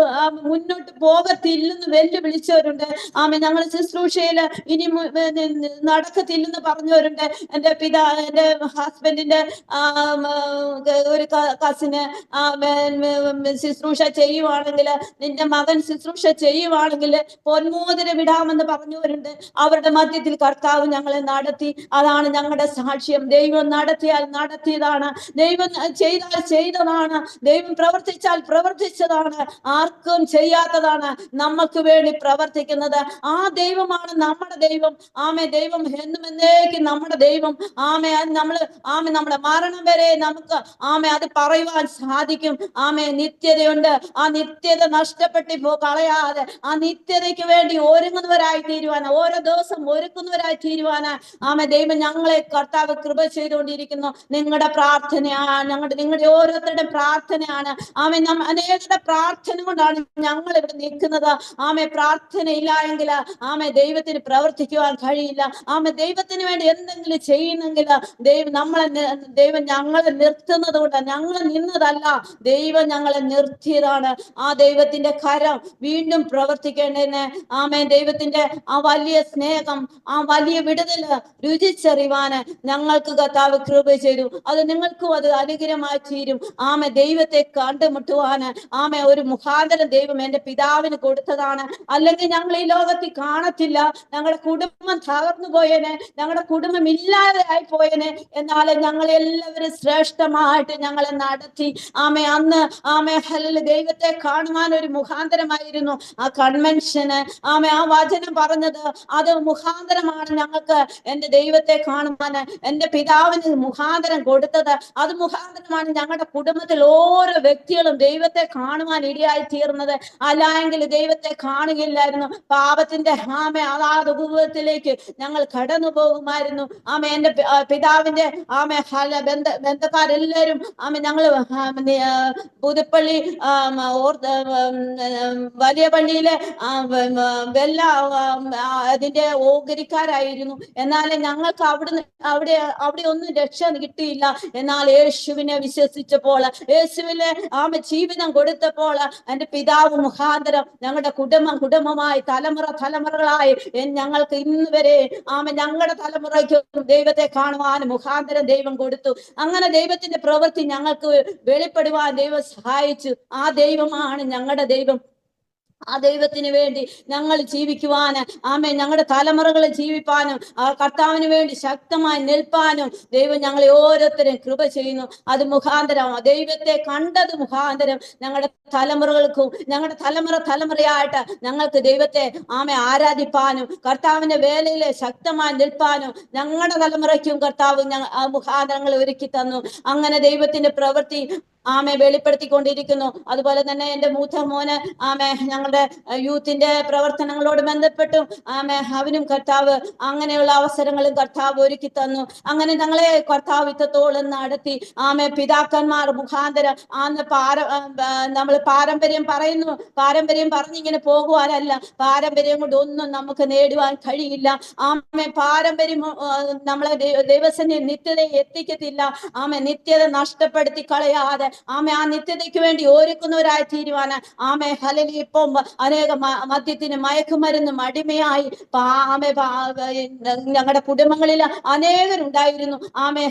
മുന്നോട്ട് പോകത്തില്ലെന്ന് വെല്ലുവിളിച്ചവരുണ്ട്. ഞങ്ങൾ ശുശ്രൂഷയില് ഇനി നടക്കത്തില്ലെന്ന് പറഞ്ഞവരുണ്ട്. എന്റെ ഹസ്ബൻഡിന്റെ ഒരു കസിന് ശുശ്രൂഷ ചെയ്യുവാണെങ്കിൽ, നിന്റെ മകൻ ശുശ്രൂഷ ചെയ്യുവാണെങ്കിൽ പൊന്മോതിരം വിടാമെന്ന് പറഞ്ഞവരുണ്ട്. അവരുടെ മധ്യത്തിൽ കർത്താവ് ഞങ്ങളെ നടത്തി. അതാണ് ഞങ്ങളുടെ സാക്ഷ്യം. ദൈവം നടത്തിയാൽ നടത്തിയതാണ്, ദൈവം ചെയ്താൽ ചെയ്തതാണ്, ദൈവം പ്രവർത്തിച്ചാൽ പ്രവർത്തിച്ചതാണ്, ആർക്കും ചെയ്യാത്തതാണ് നമുക്ക് വേണ്ടി പ്രവർത്തിക്കുന്നത്. ആ ദൈവമാണ് നമ്മുടെ ദൈവം. ദൈവം എന്നും എന്നേക്കും നമ്മുടെ ദൈവം. നമ്മുടെ മരണം വരെ നമുക്ക് അത് പറയുവാൻ സാധിക്കും. നിത്യതയുണ്ട്. ആ നിത്യത നഷ്ടപ്പെട്ട് കളയാതെ ആ നിത്യതയ്ക്ക് വേണ്ടി ഒരുങ്ങുന്നവരായി തീരുവാൻ, ഓരോ ദിവസം ഒരുക്കുന്നവരായി തീരുവാൻ ദൈവം ഞങ്ങളെ കർത്താവ് കൃപ ചെയ്തുകൊണ്ടിരിക്കുന്നു. നിങ്ങളുടെ പ്രാർത്ഥനയാണ്, നിങ്ങളുടെ ഓരോരുത്തരുടെ പ്രാർത്ഥനയാണ്. അനേകരുടെ പ്രാർത്ഥന കൊണ്ടാണ് ഞങ്ങൾ ഇവിടെ നിൽക്കുന്നത്. പ്രാർത്ഥന ഇല്ല എങ്കിൽ ദൈവത്തിന് പ്രവർത്തിക്കുവാൻ കഴിയില്ല. ദൈവത്തിന് വേണ്ടി എന്തെങ്കിലും ചെയ്യുന്നെങ്കിൽ ദൈവം ഞങ്ങളെ നിർത്തുന്നത് കൊണ്ട്, ഞങ്ങൾ നിന്നതല്ല, ദൈവം ഞങ്ങളെ നിർത്തിയതാണ്. ആ ദൈവത്തിന്റെ കരം വീണ്ടും പ്രവർത്തിക്കേണ്ടതിന് ദൈവത്തിന്റെ ആ വലിയ സ്നേഹം, ആ വലിയ വിടുതല് രുചിച്ചറിയുവാന് ഞങ്ങൾക്ക് കർത്താവ് കൃപ ചെയ്തു. അത് നിങ്ങൾക്കും അത് അനുഗ്രഹമായി തീരും. ദൈവത്തെ കണ്ടുമുട്ടുവാന് ഒരു മുഖാന്തരം ദൈവം എന്റെ പിതാവിന് കൊടുത്തതാണ്. അല്ലെങ്കിൽ ഞങ്ങൾ ഈ ലോകത്തിൽ കാണത്തില്ല. ഞങ്ങളുടെ കുടുംബം തകർന്നു പോയേനെ, ഞങ്ങളുടെ കുടുംബം ഇല്ലാതെ ആയി പോയേനെ. എന്നാലും ഞങ്ങളെല്ലാവരും ശ്രേഷ്ഠമായിട്ട് ഞങ്ങളെ നടത്തി. അന്ന് ഹല്ലേലൂയ ദൈവത്തെ കാണുവാൻ ഒരു മുഖാന്തരമായിരുന്നു ആ കൺവെൻഷന്. ആ വചനം പറഞ്ഞത് അത് മുഖാന്തരമാണ് ഞങ്ങൾക്ക് എന്റെ ദൈവത്തെ കാണുവാൻ എന്റെ പിതാവിന് മുഖാന്തരം കൊടുത്തത്. അത് മുഖാന്തരമാണ് ഞങ്ങളുടെ കുടുംബത്തിൽ ഓരോ വ്യക്തികളും ദൈവത്തെ കാണുവാൻ ഇടയായി തീർന്നത്. അല്ലായെങ്കിൽ ദൈവത്തെ കാണുകയില്ലായിരുന്നു. പാപത്തിന്റെ അതാതുപത്തിലേക്ക് ഞങ്ങൾ കടന്നു പോകുമായിരുന്നു. എന്റെ പിതാവിന്റെ ബന്ധക്കാരെല്ലാരും ഞങ്ങൾ പുതുപ്പള്ളി വലിയ പള്ളിയിലെ അതിന്റെ ഓഹരിക്കാരായിരുന്നു. എന്നാൽ ഞങ്ങൾക്ക് അവിടെ ഒന്നും രക്ഷ കിട്ടിയില്ല. എന്നാൽ യേശുവിനെ വിശ്വസിച്ചപ്പോൾ, യേശുവിനെ ജീവിതം കൊടുത്തപ്പോൾ എന്റെ പിതാവ് മുഖാന്തരം ഞങ്ങളുടെ കുടുംബമായി തലമുറകളായി ഞങ്ങൾക്ക് ഇന്ന് വരെ ഞങ്ങളുടെ തലമുറയ്ക്കും ദൈവത്തെ കാണുവാൻ മുഖാന്തരം ദൈവം കൊടുത്തു. അങ്ങനെ ദൈവത്തിന്റെ പ്രവൃത്തി ഞങ്ങൾക്ക് വെളിപ്പെടുവാൻ ദൈവം സഹായിച്ചു. ആ ദൈവമാണ് ഞങ്ങളുടെ ദൈവം. ആ ദൈവത്തിന് വേണ്ടി ഞങ്ങൾ ജീവിക്കുവാന് ഞങ്ങളുടെ തലമുറകൾ ജീവിപ്പാനും കർത്താവിന് വേണ്ടി ശക്തമായി നിൽപ്പാനും ദൈവം ഞങ്ങളെ ഓരോരുത്തരെയും കൃപ ചെയ്യുന്നു. അത് മുഖാന്തരം, ദൈവത്തെ കണ്ടത് മുഖാന്തരം ഞങ്ങളുടെ തലമുറകൾക്കും, ഞങ്ങളുടെ തലമുറയായിട്ട് ഞങ്ങൾക്ക് ദൈവത്തെ ആരാധിപ്പാനും കർത്താവിന്റെ വേലയിലെ ശക്തമായി നിൽപ്പാനും ഞങ്ങളുടെ തലമുറയ്ക്കും കർത്താവ് മുഖാന്തരങ്ങൾ ഒരുക്കി തന്നു. അങ്ങനെ ദൈവത്തിന്റെ പ്രവൃത്തി വെളിപ്പെടുത്തിക്കൊണ്ടിരിക്കുന്നു. അതുപോലെ തന്നെ എന്റെ മൂത്ത മോന് ഞങ്ങളുടെ യൂത്തിന്റെ പ്രവർത്തനങ്ങളോട് ബന്ധപ്പെട്ടും അവനും കർത്താവ് അങ്ങനെയുള്ള അവസരങ്ങളും കർത്താവ് ഒരുക്കി തന്നു. അങ്ങനെ ഞങ്ങളെ കർത്താവ് ഇത്രത്തോളം നടത്തി. പിതാക്കന്മാർ മുഖാന്തരം നമ്മൾ പാരമ്പര്യം പറയുന്നു, പാരമ്പര്യം പറഞ്ഞിങ്ങനെ പോകുവാനല്ല. പാരമ്പര്യം കൊണ്ട് ഒന്നും നമുക്ക് നേടുവാൻ കഴിയില്ല. പാരമ്പര്യം നമ്മളെ ദൈവസന്നിധി നിത്യതയെ എത്തിക്കത്തില്ല. നിത്യത നഷ്ടപ്പെടുത്തി കളയാതെ ആമേ ആ നിത്യതയ്ക്ക് വേണ്ടി ഒരുക്കുന്നവരായി തീരുവാന് ആമേ ഹലലി ഇപ്പം അനേക മദ്യത്തിനും മയക്കുമരുന്നും അടിമയായി ആമേ ഞങ്ങളുടെ കുടുംബങ്ങളിൽ അനേകരുണ്ടായിരുന്നു ആമേ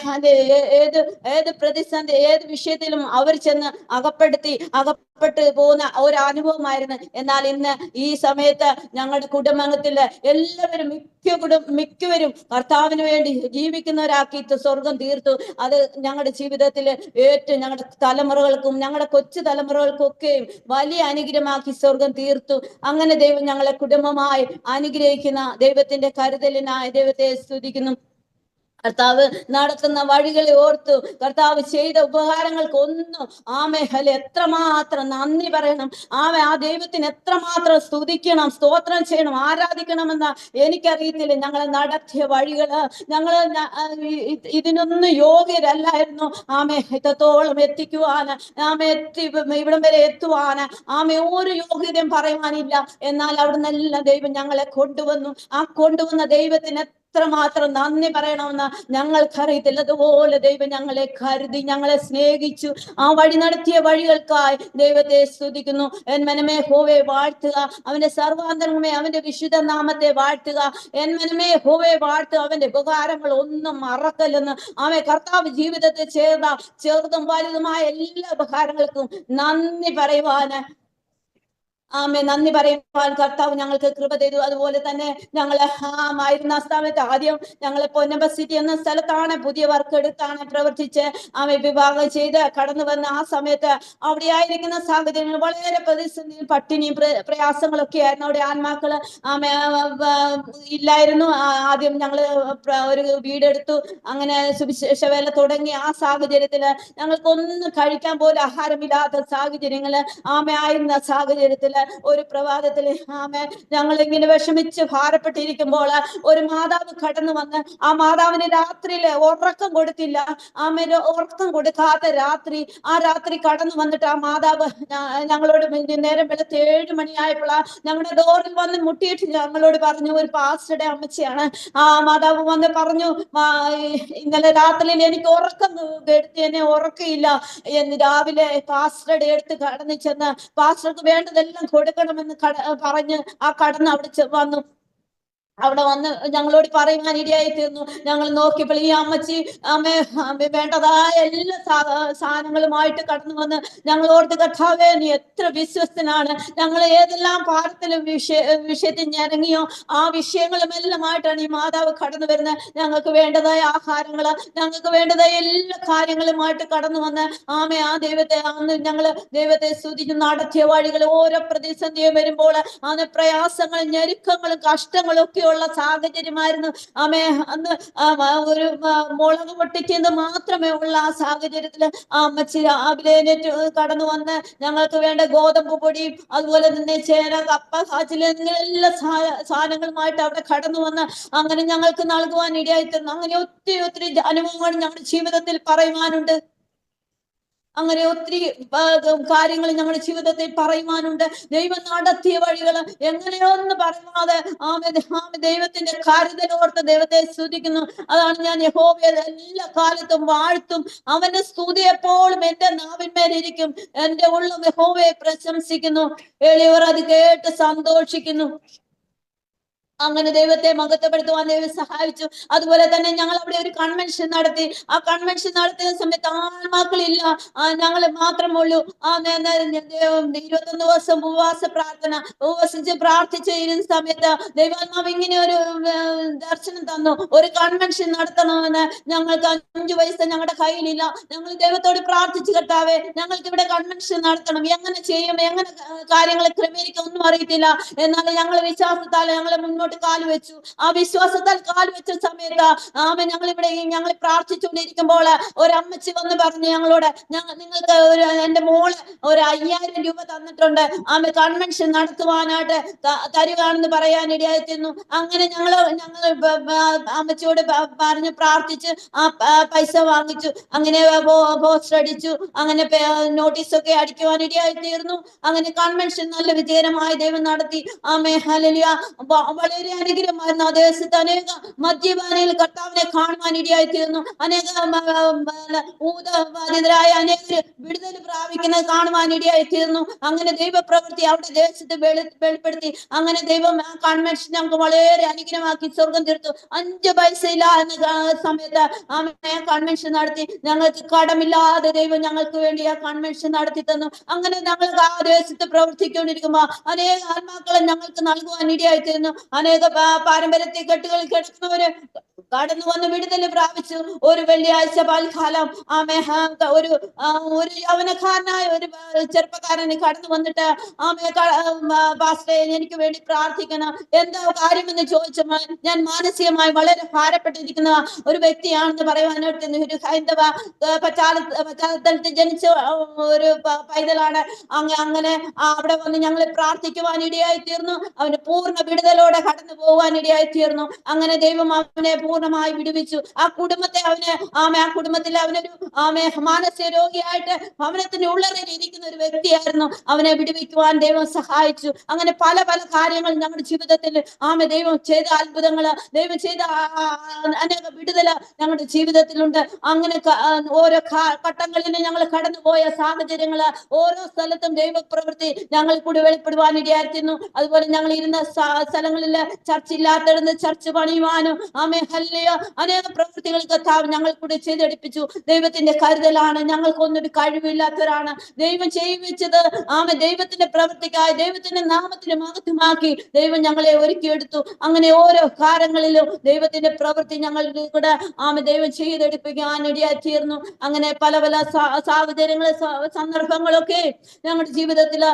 ഏത് ഏത് പ്രതിസന്ധി ഏത് വിഷയത്തിലും അവർ ചെന്ന് അകപ്പെട്ട് പോകുന്ന ഒരു അനുഭവമായിരുന്നു. എന്നാൽ ഇന്ന് ഈ സമയത്ത് ഞങ്ങളുടെ കുടുംബത്തില് എല്ലാവരും മിക്കവരും കർത്താവിന് വേണ്ടി ജീവിക്കുന്നവരാക്കി സ്വർഗം തീർത്തു. അത് ഞങ്ങളുടെ ജീവിതത്തിൽ ഏറ്റവും ഞങ്ങളുടെ തലമുറകൾക്കും ഞങ്ങളുടെ കൊച്ചു തലമുറകൾക്കും ഒക്കെയും വലിയ അനുഗ്രഹമാക്കി സ്വർഗം തീർത്തു. അങ്ങനെ ദൈവം ഞങ്ങളെ കുടുംബമായി അനുഗ്രഹിക്കുന്ന ദൈവത്തിന്റെ കരുതലിനായി ദൈവത്തെ സ്തുതിക്കുന്നു. കർത്താവ് നടത്തുന്ന വഴികളെ ഓർത്തു കർത്താവ് ചെയ്ത ഉപകാരങ്ങൾക്ക് ഒന്നും ആമേ എത്രമാത്രം നന്ദി പറയണം. ആ ദൈവത്തിന് എത്രമാത്രം സ്തുതിക്കണം, സ്തോത്രം ചെയ്യണം, ആരാധിക്കണമെന്ന എനിക്കറിയത്തില്ല. ഞങ്ങളെ നടത്തിയ വഴികള് ഞങ്ങള് ഇതിനൊന്നും യോഗ്യരല്ലായിരുന്നു ആമേ ഇത്രത്തോളം എത്തിക്കുവാന്, ഇവിടം വരെ എത്തുവാന് ആമേ ഒരു യോഗ്യതയും പറയുവാനില്ല. എന്നാൽ അവിടുന്നെല്ലാം ദൈവം ഞങ്ങളെ കൊണ്ടുവന്നു. ആ കൊണ്ടുവന്ന ദൈവത്തിന് എത്രമാത്രം നന്ദി പറയണമെന്ന് ഞങ്ങൾക്കറിയത്തില്ല. അതുപോലെ ദൈവം ഞങ്ങളെ കരുതി, ഞങ്ങളെ സ്നേഹിച്ചു. ആ വഴി നടത്തിയ വഴികൾക്കായി ദൈവത്തെ സ്തുതിക്കുന്നു. എൻ മനമേ യഹോവയെ വാഴ്ത്തുക, അവന്റെ സർവാന്തരമേ അവന്റെ വിശുദ്ധ നാമത്തെ വാഴ്ത്തുക. എൻ മനമേ യഹോവയെ വാഴ്ത്തുക, അവന്റെ ഉപകാരങ്ങൾ ഒന്നും മറക്കല്ലെന്ന്. കർത്താവ് ജീവിതത്തിൽ ചെറുതും വലുതുമായ എല്ലാ ഉപകാരങ്ങൾക്കും നന്ദി പറയുവാന് നന്ദി പറയുവാൻ കർത്താവ് ഞങ്ങൾക്ക് കൃപ ചെയ്തു. അതുപോലെ തന്നെ ഞങ്ങൾ ആയിരുന്ന സ്ഥാനത്ത് ആദ്യം ഞങ്ങൾ പൊന്നമ്പ സിറ്റി എന്ന സ്ഥലത്താണ് പുതിയ വർക്ക് എടുത്താണ് പ്രവർത്തിച്ച് വിഭാഗം ചെയ്ത് കടന്നു വന്ന ആ സമയത്ത് അവിടെ ആയിരിക്കുന്ന സാഹചര്യങ്ങൾ വളരെ പ്രതിസന്ധിയും പട്ടിണിയും പ്രയാസങ്ങളൊക്കെ ആയിരുന്നു. അവിടെ ആത്മാക്കള് ഇല്ലായിരുന്നു. ആദ്യം ഞങ്ങള് ഒരു വീടെടുത്തു, അങ്ങനെ സുവിശേഷ വേല തുടങ്ങി. ആ സാഹചര്യത്തില് ഞങ്ങൾക്കൊന്നും കഴിക്കാൻ പോലും ആഹാരമില്ലാത്ത സാഹചര്യങ്ങള് ആയിരുന്ന സാഹചര്യത്തില് ഒരു പ്രഭാതത്തില് ഞങ്ങൾ ഇങ്ങനെ വിഷമിച്ച് ഭാരപ്പെട്ടിരിക്കുമ്പോൾ ഒരു മാതാവ് കടന്നു വന്ന് ആ മാതാവിന് രാത്രിയില് ഉറക്കം കൊടുത്തില്ല. ഉറക്കം കൊടുക്കാത്ത ആ രാത്രി കടന്നു വന്നിട്ട് ആ മാതാവ് ഞങ്ങളോട് നേരം വെളുത്ത് 7 മണിയായപ്പോൾ ഞങ്ങളുടെ ഡോറിൽ വന്ന് മുട്ടിയിട്ട് ഞങ്ങളോട് പറഞ്ഞു, ഒരു പാസ്റ്ററുടെ അമ്മച്ചിയാണ്. ആ മാതാവ് വന്ന് പറഞ്ഞു, ഇന്നലെ രാത്രിയിൽ എനിക്ക് എന്നെ ഉറക്കയില്ല എന്ന്. രാവിലെ പാസ്റ്ററുടെ അടുത്ത് കടന്നു ചെന്ന് പാസ്റ്റർക്ക് വേണ്ടതെല്ലാം കൊടുക്കണമെന്ന് പറഞ്ഞ് ആ കടന്ന് അവിടെ വന്നു. അവിടെ വന്ന് ഞങ്ങളോട് പറയുവാൻ ഇടയായി തീർന്നു. ഞങ്ങൾ നോക്കിയപ്പോൾ ഈ അമ്മച്ചി വേണ്ടതായ എല്ലാ സാധനങ്ങളുമായിട്ട് കടന്നു വന്ന് ഞങ്ങളോട്, കർത്താവേ നീ എത്ര വിശ്വസ്തനാണ്, ഞങ്ങൾ ഏതെല്ലാം പാഠത്തിലും വിഷയത്തിൽ ഞരങ്ങിയോ ആ വിഷയങ്ങളുമെല്ലാമായിട്ടാണ് ഈ മാതാവ് കടന്നു വരുന്നത്. ഞങ്ങൾക്ക് വേണ്ടതായ ആഹാരങ്ങള്, ഞങ്ങൾക്ക് വേണ്ടതായ എല്ലാ കാര്യങ്ങളുമായിട്ട് കടന്നു വന്ന് ആ ദൈവത്തെ ഞങ്ങള് ദൈവത്തെ സ്തുതിച്ച് നടത്തിയ വഴികൾ ഓരോ പ്രതിസന്ധിയും വരുമ്പോൾ പ്രയാസങ്ങളും ഞെരുക്കങ്ങളും കഷ്ടങ്ങളും ഒക്കെ ഉള്ള സാഹചര്യമായിരുന്നു. അന്ന് ഒരു മുളക് പൊട്ടിക്കുന്നത് മാത്രമേ ഉള്ള ആ സാഹചര്യത്തില് അമ്മച്ചി രാവിലെ കടന്നു വന്ന് ഞങ്ങൾക്ക് വേണ്ട ഗോതമ്പ് പൊടിയും അതുപോലെ തന്നെ ചേന, കപ്പ, കാച്ചിൽ എല്ലാ സാധനങ്ങളുമായിട്ട് അവിടെ കടന്നു വന്ന് അങ്ങനെ ഞങ്ങൾക്ക് നൽകുവാൻ ഇടയായിത്തീർന്നു. അങ്ങനെ ഒത്തിരി അനുഭവങ്ങൾ ഞങ്ങളുടെ ജീവിതത്തിൽ പറയുവാനുണ്ട്. അങ്ങനെ ഒത്തിരി കാര്യങ്ങൾ ഞങ്ങളുടെ ജീവിതത്തിൽ പറയുവാനുണ്ട്. ദൈവം നടത്തിയ വഴികൾ എങ്ങനെയൊന്ന് പറയാതെ ദൈവത്തിന്റെ കരുതലോർത്ത് ദൈവത്തെ സ്തുതിക്കുന്നു. അതാണ് ഞാൻ യഹോവയെ എല്ലാ കാലത്തും വാഴ്ത്തും. അവന്റെ സ്തുതി എപ്പോഴും എന്റെ നാവിന്മേലിരിക്കും. എന്റെ ഉള്ളം യഹോവയെ പ്രശംസിക്കുന്നു, എളിയവർ അത് കേട്ട് സന്തോഷിക്കുന്നു. അങ്ങനെ ദൈവത്തെ മഹത്വപ്പെടുത്തുവാൻ ദൈവം സഹായിച്ചു. അതുപോലെ തന്നെ ഞങ്ങൾ അവിടെ ഒരു കൺവെൻഷൻ നടത്തി. ആ കൺവെൻഷൻ നടത്തിയ സമയത്ത് ആത്മാക്കളില്ല, ഞങ്ങൾ മാത്രമുള്ളൂ. 21 ദിവസം ഉപവാസ പ്രാർത്ഥന ഉപവസിച്ച് പ്രാർത്ഥിച്ചിരുന്ന സമയത്ത് ദൈവാത്മാവ് ഇങ്ങനെ ഒരു ദർശനം തന്നു, ഒരു കൺവെൻഷൻ നടത്തണമെന്ന്. ഞങ്ങൾക്ക് 5 പൈസ ഞങ്ങളുടെ കയ്യിലില്ല. ഞങ്ങൾ ദൈവത്തോട് പ്രാർത്ഥിച്ചു, കർത്താവേ ഞങ്ങൾക്ക് ഇവിടെ കൺവെൻഷൻ നടത്തണം, എങ്ങനെ ചെയ്യും, എങ്ങനെ കാര്യങ്ങൾ ക്രമീകരിക്കും ഒന്നും അറിയത്തില്ല. എന്നാൽ ഞങ്ങൾ വിശ്വാസത്താൽ ഞങ്ങൾ മുന്നോട്ട് കാലുവെച്ചു. ആ വിശ്വാസത്താൽ കാലുവെച്ച സമയത്ത് ഞങ്ങൾ പ്രാർത്ഥിച്ചുകൊണ്ടിരിക്കുമ്പോൾ ഒരമ്മച്ചി വന്ന് പറഞ്ഞു ഞങ്ങളോട്, നിങ്ങൾക്ക് എന്റെ മോള് ഒരു 5000 രൂപ തന്നിട്ടുണ്ട്, കൺവെൻഷൻ നടത്തുവാനായിട്ട് തരുവാണെന്ന് പറയാനിടയായിരുന്നു. അങ്ങനെ ഞങ്ങൾ അമ്മച്ചിയോട് പറഞ്ഞ് പ്രാർത്ഥിച്ച് ആ പൈസ വാങ്ങിച്ചു. അങ്ങനെ പോസ്റ്റർ അടിച്ചു, അങ്ങനെ നോട്ടീസൊക്കെ അടിക്കുവാനിടയായി തീർന്നു. അങ്ങനെ കൺവെൻഷൻ നല്ല വിജയകരമായി ദൈവം നടത്തി. ഹല്ലേലൂയ. വളരെ വളരെ അനുഗ്രഹമായിരുന്നു. ആ ദേശത്ത് അനേക മദ്യപാനികൾ കർത്താവിനെ കാണുവാൻ ഇടയായി തീർന്നു. അനേക ഊതബാധിതരായ അനേകർ വിടുതൽ പ്രാപിക്കുന്നത് കാണുവാൻ ഇടയായി തീർന്നു. അങ്ങനെ ദൈവപ്രവൃത്തി അവിടെ ദേശത്ത് വെളിപ്പെടുത്തി. അങ്ങനെ ദൈവം ആ കൺവെൻഷൻ ഞങ്ങൾക്ക് വളരെ അനുഗ്രഹമാക്കി സ്വർഗം തീർത്തു. 5 പൈസ ഇല്ല എന്ന സമയത്ത് ആ കൺവെൻഷൻ നടത്തി. ഞങ്ങൾക്ക് കടമില്ലാതെ ദൈവം ഞങ്ങൾക്ക് വേണ്ടി ആ കൺവെൻഷൻ നടത്തി തന്നു. അങ്ങനെ ഞങ്ങൾക്ക് ആ ദേശത്ത് പ്രവർത്തിക്കൊണ്ടിരിക്കുമ്പോ അനേക ആത്മാക്കളെ ഞങ്ങൾക്ക് നൽകുവാൻ ഇടയായി തീർന്നു. അനേക പാരമ്പര്യത്തെ കെട്ടുകളിൽ കിടക്കുന്നവര് കടന്നു വന്ന് വിടുതൽ പ്രാപിച്ചു. ഒരു വെള്ളിയാഴ്ച പൽക്കാലം ഒരു യൗവനക്കാരനായ ഒരു ചെറുപ്പക്കാരന് കടന്നു വന്നിട്ട് പാസ്റ്ററെ എനിക്ക് വേണ്ടി പ്രാർത്ഥിക്കണം, എന്താ കാര്യമെന്ന് ചോദിച്ചപ്പോൾ ഞാൻ മാനസികമായി വളരെ ഭാരപ്പെട്ടിരിക്കുന്ന ഒരു വ്യക്തിയാണെന്ന് പറയുവാനായിട്ട് ഒരു ഹൈന്ദവ പശ്ചാത്തലത്തിൽ ജനിച്ച ഒരു പൈതലാണ്. അങ്ങനെ അവിടെ വന്ന് ഞങ്ങൾ പ്രാർത്ഥിക്കുവാൻ ഇടയായി തീർന്നു. അവന് പൂർണ്ണ വിടുതലോടെ കടന്നു പോകാൻ ഇടയായി തീർന്നു. അങ്ങനെ ദൈവം അവനെ പൂർണ്ണമായി വിടുവിച്ചു. ആ കുടുംബത്തെ ആ കുടുംബത്തിൽ അവനൊരു മാനസിക രോഗിയായിട്ട് ഭവനത്തിന്റെ ഉള്ളറയിൽ ഇരിക്കുന്ന ഒരു വ്യക്തിയായിരുന്നു. അവനെ വിടുവിക്കുവാൻ ദൈവം സഹായിച്ചു. അങ്ങനെ പല പല കാര്യങ്ങൾ ഞങ്ങളുടെ ജീവിതത്തിൽ ദൈവം ചെയ്ത അത്ഭുതങ്ങള്, ദൈവം ചെയ്ത അനേക വിടുതല ഞങ്ങളുടെ ജീവിതത്തിലുണ്ട്. അങ്ങനെ ഓരോ ഘട്ടങ്ങളിൽ ഞങ്ങൾ കടന്നുപോയ സാഹചര്യങ്ങള്, ഓരോ സ്ഥലത്തും ദൈവപ്രവൃത്തി ഞങ്ങൾ കൂടി വെളിപ്പെടുവാൻ ഇടയായിരുന്നു. അതുപോലെ ഞങ്ങൾ ഇരുന്ന സ്ഥലങ്ങളില് ചർച്ച ഇല്ലാത്തിടന്ന് ചർച്ച് പണിയുവാനും അനേക പ്രവൃത്തികൾ കർത്താവ് ഞങ്ങൾ കൂടി ചെയ്തെടുപ്പിച്ചു. ദൈവത്തിന്റെ കരുതലാണ്. ഞങ്ങൾക്കൊന്നൊരു കഴിവില്ലാത്തവരാണ്. ദൈവം ചെയ്യിച്ചത് ദൈവത്തിന്റെ പ്രവൃത്തിക്കായി ദൈവത്തിന്റെ നാമത്തിന് മഹത്വമാക്കി ദൈവം ഞങ്ങളെ ഒരുക്കിയെടുത്തു. അങ്ങനെ ഓരോ കാര്യങ്ങളിലും ദൈവത്തിന്റെ പ്രവൃത്തി ഞങ്ങളുടെ കൂടെ ദൈവം ചെയ്തെടുപ്പിക്കാൻ ഇടയായി തീർന്നു. അങ്ങനെ പല പല സാഹചര്യങ്ങളും സന്ദർഭങ്ങളൊക്കെ ഞങ്ങളുടെ ജീവിതത്തിൽ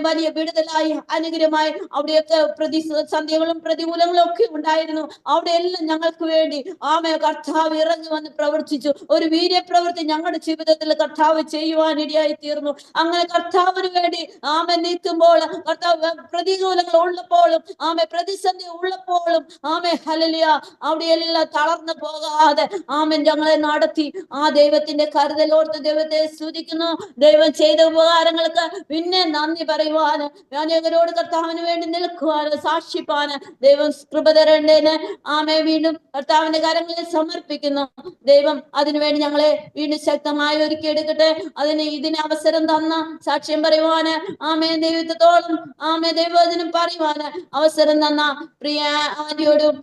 വലിയ വിടുതലായി അനുഗ്രഹമായി അവിടെയൊക്കെ പ്രതിസന്ധികളും പ്രതികൂലങ്ങളും ഒക്കെ ഉണ്ടായിരുന്നു. അവിടെയെല്ലാം ഞങ്ങൾക്ക് വേണ്ടി കർത്താവ് ഇറങ്ങി വന്ന് പ്രവർത്തിച്ചു. ഒരു വീര്യപ്രവൃത്തി ഞങ്ങളുടെ ജീവിതത്തിൽ കർത്താവ് ചെയ്യുവാൻ ഇടയായി തീർന്നു. അങ്ങനെ കർത്താവിന് വേണ്ടി നിൽക്കുമ്പോൾ, കർത്താവ് പ്രതികൂലങ്ങൾ ഉള്ളപ്പോഴും പ്രതിസന്ധി ഉള്ളപ്പോഴും ഹല്ലേലൂയ അവിടെയെല്ലാം തളർന്നു പോകാതെ ഞങ്ങളെ നടത്തി. ആ ദൈവത്തിന്റെ കരുതലോർത്ത് ദൈവത്തെ സ്തുതിക്കുന്നു. ദൈവം ചെയ്ത ഉപകാരങ്ങൾക്ക് പിന്നെ നന്ദി പറയുവാന്, അനേകരോട് കർത്താവിന് വേണ്ടി നിൽക്കുവാന്, സാക്ഷിപ്പാന് ദൈവം കൃപ തരേണ്ടതിന് വീണ്ടും കർത്താവിന്റെ കരങ്ങളിൽ സമർപ്പിക്കുന്നു. ദൈവം അതിനുവേണ്ടി ഞങ്ങളെ വീണ്ടും ശക്തമായി ഒരുക്കിയെടുക്കട്ടെ. ഇതിന് അവസരം തന്ന സാക്ഷ്യം പറയുവാന് ദൈവത്തോളം ദൈവവചനം പറയുവാന് അവസരം തന്ന പ്രിയ ആന്റിയോടും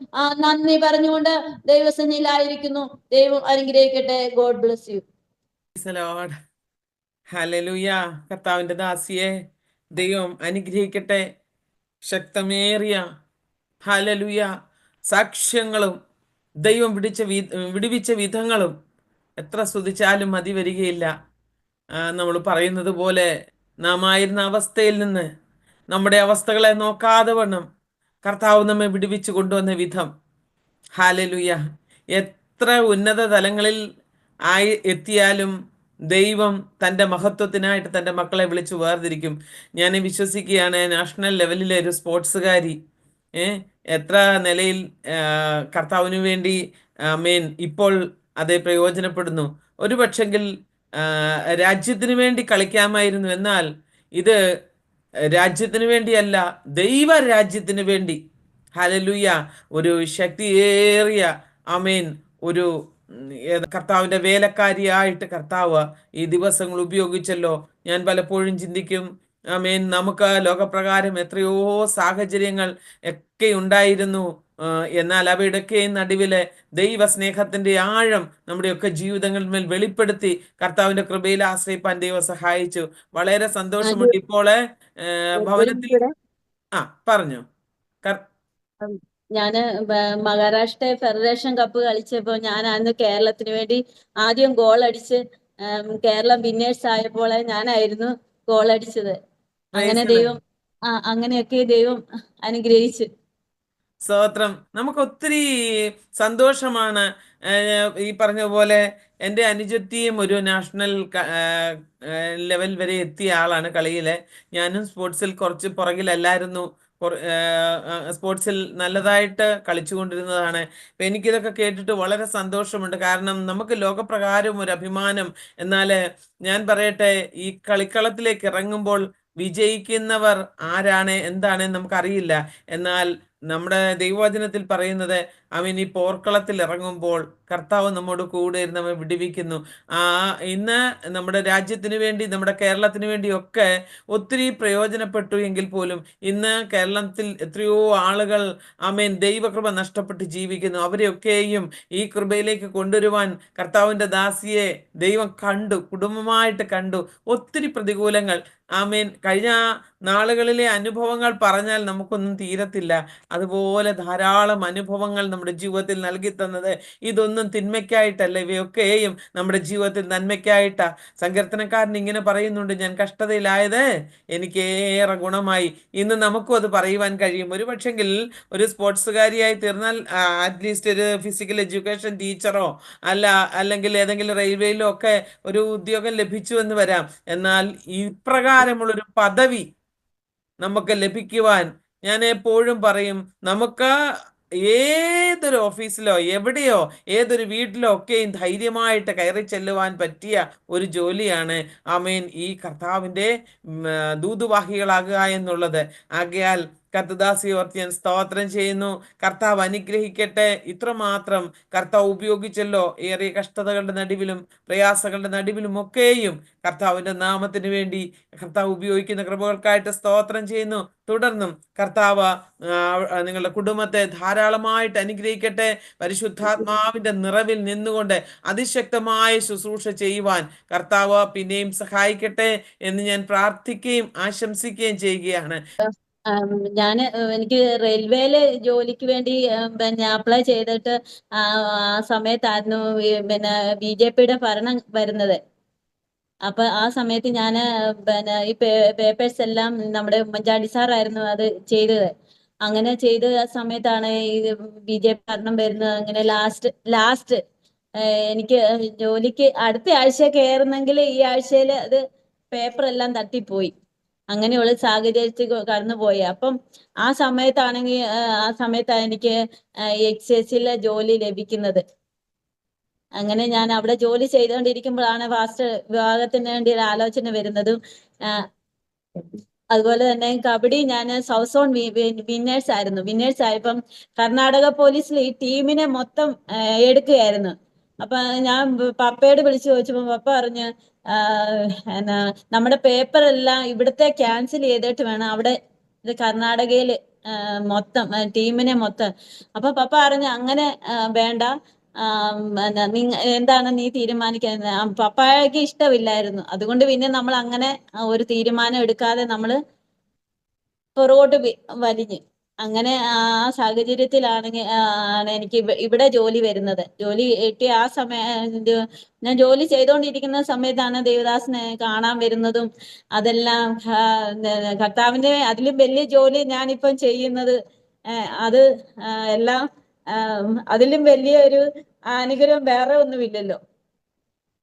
നന്ദി പറഞ്ഞുകൊണ്ട് ദൈവസന്നിധിയിലായിരിക്കുന്നു. ദൈവം അനുഗ്രഹിക്കട്ടെ. God bless U. ഹല്ലേലൂയ. കർത്താവിന്റെ ദാസിയെ ദൈവം അനുഗ്രഹിക്കട്ടെ. ശക്തമേറിയ ഹല്ലേലൂയ സാക്ഷ്യങ്ങളും ദൈവം വിടുവിച്ച വിധങ്ങളും എത്ര സ്തുതിച്ചാലും മതി വരികയില്ല. നമ്മൾ പറയുന്നത് പോലെ നാം ആയിരുന്ന അവസ്ഥയിൽ നിന്ന് നമ്മുടെ അവസ്ഥകളെ നോക്കാതെ വണ്ണം കർത്താവ് നമ്മെ വിടുവിച്ചു കൊണ്ടുവന്ന വിധം, ഹല്ലേലൂയ, എത്ര ഉന്നത തലങ്ങളിൽ എത്തിയാലും ദൈവം തൻ്റെ മഹത്വത്തിനായിട്ട് തൻ്റെ മക്കളെ വിളിച്ചു വേർതിരിക്കും. ഞാൻ വിശ്വസിക്കുകയാണ്, നാഷണൽ ലെവലിലെ ഒരു സ്പോർട്സുകാരി എത്ര നിലയിൽ കർത്താവിന് വേണ്ടി ഇപ്പോൾ അത് പ്രയോജനപ്പെടുന്നു. ഒരു പക്ഷെങ്കിൽ രാജ്യത്തിന് വേണ്ടി കളിക്കാമായിരുന്നു. എന്നാൽ ഇത് രാജ്യത്തിന് വേണ്ടിയല്ല, ദൈവരാജ്യത്തിന് വേണ്ടി, ഹല്ലേലൂയ, ഒരു ശക്തിയേറിയ ഒരു കർത്താവിൻ്റെ വേലക്കാരിയായിട്ട് കർത്താവ് ഈ ദിവസങ്ങൾ ഉപയോഗിച്ചല്ലോ. ഞാൻ പലപ്പോഴും ചിന്തിക്കും, നമുക്ക് ലോകപ്രകാരം എത്രയോ സാഹചര്യങ്ങൾ ഒക്കെ ഉണ്ടായിരുന്നു. എന്നാൽ അവയുടെയൊക്കെ നടുവിലെ ദൈവസ്നേഹത്തിന്റെ ആഴം നമ്മുടെയൊക്കെ ജീവിതങ്ങളിൽ മേൽ വെളിപ്പെടുത്തി കർത്താവിന്റെ കൃപയിൽ ആശ്രയിപ്പാൻ ദൈവം സഹായിച്ചു. വളരെ സന്തോഷമുണ്ട്. ഇപ്പോൾ ഭവനത്തിൽ പറഞ്ഞു. ഞാന് മഹാരാഷ്ട്ര ഫെഡറേഷൻ കപ്പ് കളിച്ചപ്പോ ഞാൻ അന്ന് കേരളത്തിന് വേണ്ടി ആദ്യം ഗോൾ അടിച്ച് കേരളം വിന്നേഴ്സ് ആയപ്പോൾ ഞാനായിരുന്നു ഗോൾ അടിച്ചത്. അങ്ങനെ ദൈവം അങ്ങനെയൊക്കെ ദൈവം അനുഗ്രഹിച്ചു. സ്തോത്രം. നമുക്ക് ഒത്തിരി സന്തോഷമാണ്. ഈ പറഞ്ഞ പോലെ എൻ്റെ അനുജത്തിയും ഒരു നാഷണൽ ലെവൽ വരെ എത്തിയ ആളാണ് കളിയിലെ. ഞാനും സ്പോർട്സിൽ കുറച്ച് പുറകിലല്ലായിരുന്നു, സ്പോർട്സിൽ നല്ലതായിട്ട് കളിച്ചുകൊണ്ടിരുന്നതാണ്. അപ്പം എനിക്കിതൊക്കെ കേട്ടിട്ട് വളരെ സന്തോഷമുണ്ട്. കാരണം നമുക്ക് ലോകപ്രകാരം ഒരു അഭിമാനം. എന്നാൽ ഞാൻ പറയട്ടെ, ഈ കളിക്കളത്തിലേക്ക് ഇറങ്ങുമ്പോൾ വിജയിക്കുന്നവർ ആരാണ് എന്താണെന്ന് നമുക്കറിയില്ല. എന്നാൽ നമ്മുടെ ദൈവവചനത്തിൽ പറയുന്നത്, അവൻ ഈ പോർക്കളത്തിൽ ഇറങ്ങുമ്പോൾ കർത്താവ് നമ്മോട് കൂടെ ഇരുന്ന് നമ്മെ വിടുവിക്കുന്നു. ആ ഇന്ന് നമ്മുടെ രാജ്യത്തിന് വേണ്ടി, നമ്മുടെ കേരളത്തിന് വേണ്ടിയൊക്കെ ഒത്തിരി പ്രയോജനപ്പെട്ടു എങ്കിൽ പോലും ഇന്ന് കേരളത്തിൽ എത്രയോ ആളുകൾ ദൈവകൃപ നഷ്ടപ്പെട്ട് ജീവിക്കുന്നു. അവരെയൊക്കെയും ഈ കൃപയിലേക്ക് കൊണ്ടുവരുവാൻ കർത്താവിൻ്റെ ദാസിയെ ദൈവം കണ്ടു, കുടുംബമായിട്ട് കണ്ടു. ഒത്തിരി പ്രതികൂലങ്ങൾ കഴിഞ്ഞ നാളുകളിലെ അനുഭവങ്ങൾ പറഞ്ഞാൽ നമുക്കൊന്നും തീരത്തില്ല. അതുപോലെ ധാരാളം അനുഭവങ്ങൾ നമ്മുടെ ജീവിതത്തിൽ നൽകി തന്നത് ഇതൊന്നും തിന്മയ്ക്കായിട്ടല്ല, ഇവയൊക്കെയും നമ്മുടെ ജീവിതത്തിൽ നന്മയ്ക്കായിട്ടാ. സങ്കീർത്തനക്കാരൻ ഇങ്ങനെ പറയുന്നുണ്ട്, ഞാൻ കഷ്ടതയിലായത് എനിക്ക് ഏറെ ഗുണമായി. ഇന്ന് നമുക്കും അത് പറയുവാൻ കഴിയും. ഒരു പക്ഷെങ്കിൽ ഒരു സ്പോർട്സുകാരിയായി തീർന്നാൽ അറ്റ്ലീസ്റ്റ് ഒരു ഫിസിക്കൽ എഡ്യൂക്കേഷൻ ടീച്ചറോ അല്ലെങ്കിൽ ഏതെങ്കിലും റെയിൽവേയിലോ ഒക്കെ ഒരു ഉദ്യോഗം ലഭിച്ചു എന്ന് വരാം. എന്നാൽ ഇപ്രകാരമുള്ളൊരു പദവി നമുക്ക് ലഭിക്കുവാൻ ഞാൻ എപ്പോഴും പറയും, നമുക്ക് ഏതൊരു ഓഫീസിലോ എവിടെയോ ഏതൊരു വീട്ടിലോ ഒക്കെയും ധൈര്യമായിട്ട് കയറി ചെല്ലുവാൻ പറ്റിയ ഒരു ജോലിയാണ് ഈ കർത്താവിൻ്റെ ദൂതുവാഹികളാകുക എന്നുള്ളത്. ആകയാൽ കർത്തദാസിയെ ഓർത്ത് ഞാൻ സ്തോത്രം ചെയ്യുന്നു. കർത്താവ് അനുഗ്രഹിക്കട്ടെ. ഇത്രമാത്രം കർത്താവ് ഉപയോഗിച്ചല്ലോ, ഏറിയ കഷ്ടതകളുടെ നടുവിലും പ്രയാസങ്ങളുടെ നടുവിലും ഒക്കെയും കർത്താവിൻ്റെ നാമത്തിന് വേണ്ടി കർത്താവ് ഉപയോഗിക്കുന്ന കൃപകൾക്കായിട്ട് സ്തോത്രം ചെയ്യുന്നു. തുടർന്നും കർത്താവ് നിങ്ങളുടെ കുടുംബത്തെ ധാരാളമായിട്ട് അനുഗ്രഹിക്കട്ടെ. പരിശുദ്ധാത്മാവിന്റെ നിറവിൽ നിന്നുകൊണ്ട് അതിശക്തമായ ശുശ്രൂഷ ചെയ്യുവാൻ കർത്താവ് പിന്നെയും സഹായിക്കട്ടെ എന്ന് ഞാൻ പ്രാർത്ഥിക്കുകയും ആശംസിക്കുകയും ചെയ്യുകയാണ്. ഞാൻ എനിക്ക് റെയിൽവേയില് ജോലിക്ക് വേണ്ടി പിന്നെ അപ്ലൈ ചെയ്തിട്ട് ആ സമയത്തായിരുന്നു പിന്നെ BJPയുടെ ഭരണം വരുന്നത്. അപ്പൊ ആ സമയത്ത് ഞാൻ പിന്നെ ഈ പേപ്പേഴ്സ് എല്ലാം നമ്മുടെ ഉമ്മൻചാണ്ടി സാറായിരുന്നു അത് ചെയ്തത്. അങ്ങനെ ചെയ്ത ആ സമയത്താണ് ഈ BJP ഭരണം വരുന്നത്. അങ്ങനെ ലാസ്റ്റ് എനിക്ക് ജോലിക്ക് അടുത്ത ആഴ്ച കയറുന്നെങ്കിൽ ഈ ആഴ്ചയിൽ അത് പേപ്പർ എല്ലാം തട്ടിപ്പോയി. അങ്ങനെയുള്ള സാഹചര്യത്തിൽ കടന്നുപോയി. അപ്പം ആ സമയത്താണ് എനിക്ക് എക്സൈസിലെ ജോലി ലഭിക്കുന്നത്. അങ്ങനെ ഞാൻ അവിടെ ജോലി ചെയ്തുകൊണ്ടിരിക്കുമ്പോഴാണ് ഫാസ്റ്റ് വിഭാഗത്തിന് വേണ്ടി ഒരു ആലോചന വരുന്നതും. അതുപോലെ തന്നെ കബഡി ഞാൻ സൗത്ത് സോൺ വിന്നേഴ്സ് ആയിരുന്നു. വിന്നേഴ്സ് ആയപ്പം കർണാടക പോലീസിൽ ഈ ടീമിനെ മൊത്തം എടുക്കുകയായിരുന്നു. അപ്പൊ ഞാൻ പപ്പയോട് വിളിച്ചു ചോദിച്ചപ്പോ പപ്പ പറഞ്ഞു, നമ്മുടെ പേപ്പർ എല്ലാം ഇവിടുത്തെ ക്യാൻസൽ ചെയ്തിട്ട് വേണം അവിടെ കർണാടകയിൽ മൊത്തം ടീമിനെ മൊത്തം. അപ്പൊ പപ്പ പറഞ്ഞു അങ്ങനെ വേണ്ട, എന്താണ് നീ തീരുമാനിക്കുന്നത്. പപ്പായ്ക്ക് ഇഷ്ടമില്ലായിരുന്നു. അതുകൊണ്ട് പിന്നെ നമ്മൾ അങ്ങനെ ഒരു തീരുമാനം എടുക്കാതെ നമ്മൾ പുറകോട്ട് വലിഞ്ഞ്. അങ്ങനെ ആ സാഹചര്യത്തിലാണെങ്കിൽ ആണ് എനിക്ക് ഇവിടെ ജോലി വരുന്നത്. ജോലി കിട്ടിയ ആ ഞാൻ ജോലി ചെയ്തുകൊണ്ടിരിക്കുന്ന സമയത്താണ് ദേവദാസിനെ കാണാൻ വരുന്നതും. അതെല്ലാം കർത്താവിന്റെ അതിലും വലിയ ജോലി ഞാനിപ്പം ചെയ്യുന്നത്. അത് എല്ലാം അതിലും വലിയ ഒരു അനുഗ്രഹം വേറെ ഒന്നുമില്ലല്ലോ.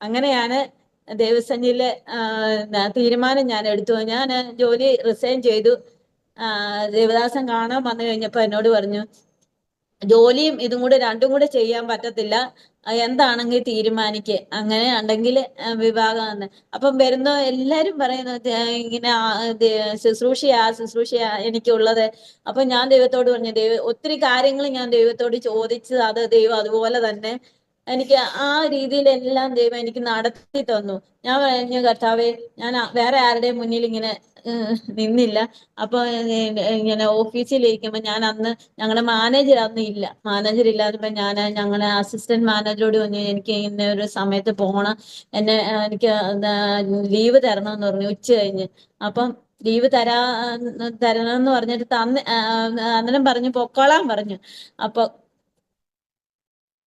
അങ്ങനെയാണ് ദേവസന്നിധിയിലെ തീരുമാനം ഞാൻ എടുത്തു. ഞാൻ ജോലി റിസൈൻ ചെയ്തു. ദേവദാസൻ കാണാൻ വന്നു കഴിഞ്ഞപ്പോ എന്നോട് പറഞ്ഞു, ജോലിയും ഇതും കൂടെ രണ്ടും കൂടെ ചെയ്യാൻ പറ്റത്തില്ല, എന്താണെങ്കിൽ തീരുമാനിക്ക്, അങ്ങനെ ഉണ്ടെങ്കിൽ വിവാഹമാണ്. അപ്പം വരുന്ന എല്ലാരും പറയുന്നത് ഇങ്ങനെ ശുശ്രൂഷയാ എനിക്കുള്ളത്. അപ്പൊ ഞാൻ ദൈവത്തോട് പറഞ്ഞു, ഒത്തിരി കാര്യങ്ങൾ ഞാൻ ദൈവത്തോട് ചോദിച്ചു. അത് ദൈവം അതുപോലെ തന്നെ എനിക്ക് ആ രീതിയിലെല്ലാം ദൈവം എനിക്ക് നടത്തി തന്നു. ഞാൻ പറഞ്ഞു, കർത്താവേ, ഞാൻ വേറെ ആരുടെയും മുന്നിൽ ഇങ്ങനെ നിന്നില്ല. അപ്പൊ ഇങ്ങനെ ഓഫീസിലിരിക്കുമ്പോ ഞാൻ അന്ന് ഞങ്ങളുടെ മാനേജർ അന്ന് ഇല്ല. മാനേജർ ഇല്ലാത്തപ്പോ ഞങ്ങളുടെ അസിസ്റ്റന്റ് മാനേജറോട് പറഞ്ഞു, എനിക്ക് ഇന്ന ഒരു സമയത്ത് പോകണം, എനിക്ക് ലീവ് തരണമെന്ന് പറഞ്ഞു ഉച്ച കഴിഞ്ഞ്. അപ്പം ലീവ് തരണമെന്ന് പറഞ്ഞിട്ട് അന്നേരം പറഞ്ഞു പൊക്കോളാൻ പറഞ്ഞു. അപ്പൊ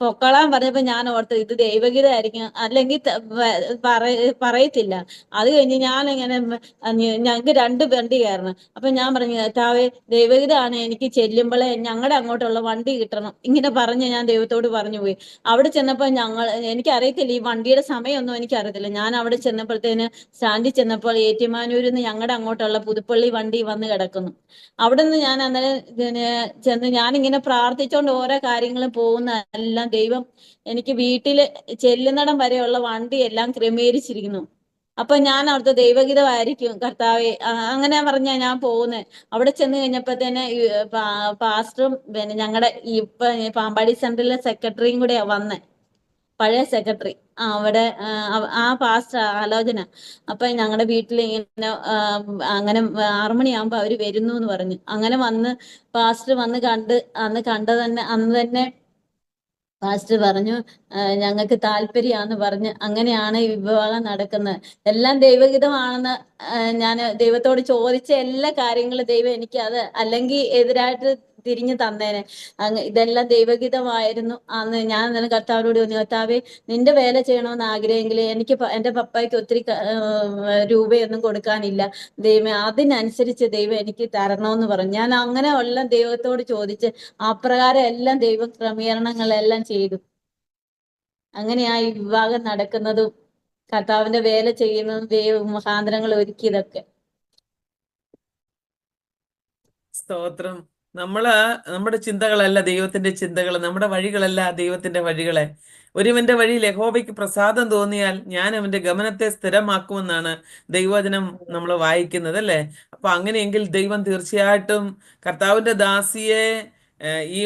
പൊക്കളാൻ പറഞ്ഞപ്പോ ഞാൻ ഓർത്ത് ഇത് ദൈവഗീതമായിരിക്കും, അല്ലെങ്കിൽ പറയത്തില്ല. അത് കഴിഞ്ഞ് ഞാനിങ്ങനെ ഞങ്ങൾക്ക് 2 വണ്ടി കയറണം. അപ്പൊ ഞാൻ പറഞ്ഞു, കർത്താവേ, ദൈവഗീതമാണ് എനിക്ക് ചെല്ലുമ്പോഴേ ഞങ്ങളുടെ അങ്ങോട്ടുള്ള വണ്ടി കിട്ടണം, ഇങ്ങനെ പറഞ്ഞ് ഞാൻ ദൈവത്തോട് പറഞ്ഞു പോയി. അവിടെ ചെന്നപ്പോ എനിക്കറിയത്തില്ല, ഈ വണ്ടിയുടെ സമയമൊന്നും എനിക്കറിയത്തില്ല. ഞാൻ അവിടെ ചെന്നപ്പോഴത്തേന് സ്റ്റാൻഡിൽ ചെന്നപ്പോൾ ഏറ്റുമാനൂരിൽ നിന്ന് ഞങ്ങളുടെ അങ്ങോട്ടുള്ള പുതുപ്പള്ളി വണ്ടി വന്ന് കിടക്കുന്നു. അവിടെ നിന്ന് ഞാൻ അന്നേരം ചെന്ന് ഞാനിങ്ങനെ പ്രാർത്ഥിച്ചുകൊണ്ട് ഓരോ കാര്യങ്ങളും പോകുന്ന എല്ലാം ദൈവം എനിക്ക് വീട്ടിൽ ചെല്ലുന്നിടം വരെയുള്ള വണ്ടി എല്ലാം ക്രമീകരിച്ചിരിക്കുന്നു. അപ്പൊ ഞാൻ അവിടുത്തെ ദൈവഗീതമായിരിക്കും കർത്താവെ, അങ്ങനെ പറഞ്ഞാ ഞാൻ പോകുന്നത്. അവിടെ ചെന്ന് കഴിഞ്ഞപ്പോ തന്നെ പാസ്റ്ററും പിന്നെ ഞങ്ങളുടെ ഇപ്പൊ പാമ്പാടി സെന്ററിലെ സെക്രട്ടറിയും കൂടെ വന്നേ, പഴയ സെക്രട്ടറി. അവിടെ ആ പാസ്റ്റർ ആലോചന. അപ്പൊ ഞങ്ങളുടെ വീട്ടിൽ ഇങ്ങനെ അങ്ങനെ 6 മണിയാകുമ്പോ അവര് വരുന്നു എന്ന് പറഞ്ഞു. അങ്ങനെ വന്ന് പാസ്റ്റർ വന്ന് കണ്ട്, അന്ന് തന്നെ പാസ്റ്റർ പറഞ്ഞു ഞങ്ങൾക്ക് താല്പര്യമാന്ന് പറഞ്ഞ് അങ്ങനെയാണ് ഈ വിവാഹം നടക്കുന്നത്. എല്ലാം ദൈവഹിതമാണെന്ന് ഞാൻ ദൈവത്തോട് ചോദിച്ച എല്ലാ കാര്യങ്ങളും ദൈവം എനിക്ക് അത് അല്ലെങ്കിൽ എതിരായിട്ട് തിരിഞ്ഞു തന്നേനെ. ഇതെല്ലാം ദൈവഹിതമായിരുന്നു. അന്ന് ഞാൻ അന്നേരം കർത്താവിനോട് പറഞ്ഞു, കർത്താവേ നിന്റെ വേല ചെയ്യണമെന്ന് ആഗ്രഹമെങ്കിൽ എനിക്ക് എൻ്റെ പപ്പായ്ക്ക് ഒത്തിരി രൂപയൊന്നും കൊടുക്കാനില്ല, ദൈവം അതിനനുസരിച്ച് ദൈവം എനിക്ക് തരണമെന്ന് പറഞ്ഞു. ഞാൻ അങ്ങനെ ഉള്ള ദൈവത്തോട് ചോദിച്ച് അപ്രകാരം എല്ലാം ദൈവ ക്രമീകരണങ്ങളെല്ലാം ചെയ്തു. അങ്ങനെയാ ഈ വിവാഹം നടക്കുന്നതും കർത്താവിന്റെ വേല ചെയ്യുന്നതും ദൈവ മുഖാന്തരങ്ങൾ ഒരുക്കിയതൊക്കെ. സ്തോത്രം. നമ്മുടെ ചിന്തകളല്ല ദൈവത്തിന്റെ ചിന്തകൾ, നമ്മുടെ വഴികളല്ല ദൈവത്തിന്റെ വഴികളെ. ഒരുവന്റെ വഴിയിൽ യഹോവയ്ക്ക് പ്രസാദം തോന്നിയാൽ ഞാൻ അവന്റെ ഗമനത്തെ സ്ഥിരമാക്കുമെന്നാണ് ദൈവവചനം നമ്മൾ വായിക്കുന്നത്, അല്ലേ? അപ്പൊ അങ്ങനെയെങ്കിൽ ദൈവം തീർച്ചയായിട്ടും കർത്താവിന്റെ ദാസിയെ ഈ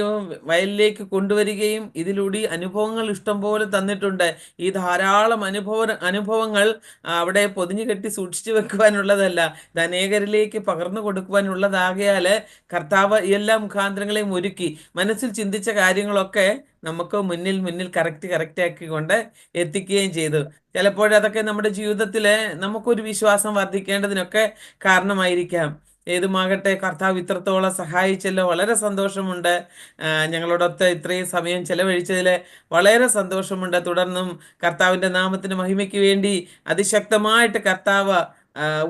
വയലിലേക്ക് കൊണ്ടുവരികയും ഇതിലൂടെ അനുഭവങ്ങൾ ഇഷ്ടംപോലെ തന്നിട്ടുണ്ട്. ഈ ധാരാളം അനുഭവങ്ങൾ അവിടെ പൊതിഞ്ഞു കെട്ടി സൂക്ഷിച്ചു വെക്കുവാനുള്ളതല്ല, ഇത് അനേകരിലേക്ക് പകർന്നു കൊടുക്കുവാനുള്ളതാകയാല് കർത്താവ് എല്ലാ മുഖാന്തരങ്ങളെയും ഒരുക്കി മനസ്സിൽ ചിന്തിച്ച കാര്യങ്ങളൊക്കെ നമുക്ക് മുന്നിൽ കറക്റ്റ് ആക്കിക്കൊണ്ട് എത്തിക്കുകയും ചെയ്തു. ചിലപ്പോഴതൊക്കെ നമ്മുടെ ജീവിതത്തില് നമുക്കൊരു വിശ്വാസം വർദ്ധിക്കേണ്ടതിനൊക്കെ കാരണമായിരിക്കാം. ഏതുമാകട്ടെ, കർത്താവ് ഇത്രത്തോളം സഹായിച്ചല്ലോ, വളരെ സന്തോഷമുണ്ട്. ഞങ്ങളോടൊത്ത് ഇത്രയും സമയം ചെലവഴിച്ചതിൽ വളരെ സന്തോഷമുണ്ട്. തുടർന്നും കർത്താവിന്റെ നാമത്തിന് മഹിമയ്ക്ക് വേണ്ടി അതിശക്തമായിട്ട് കർത്താവ്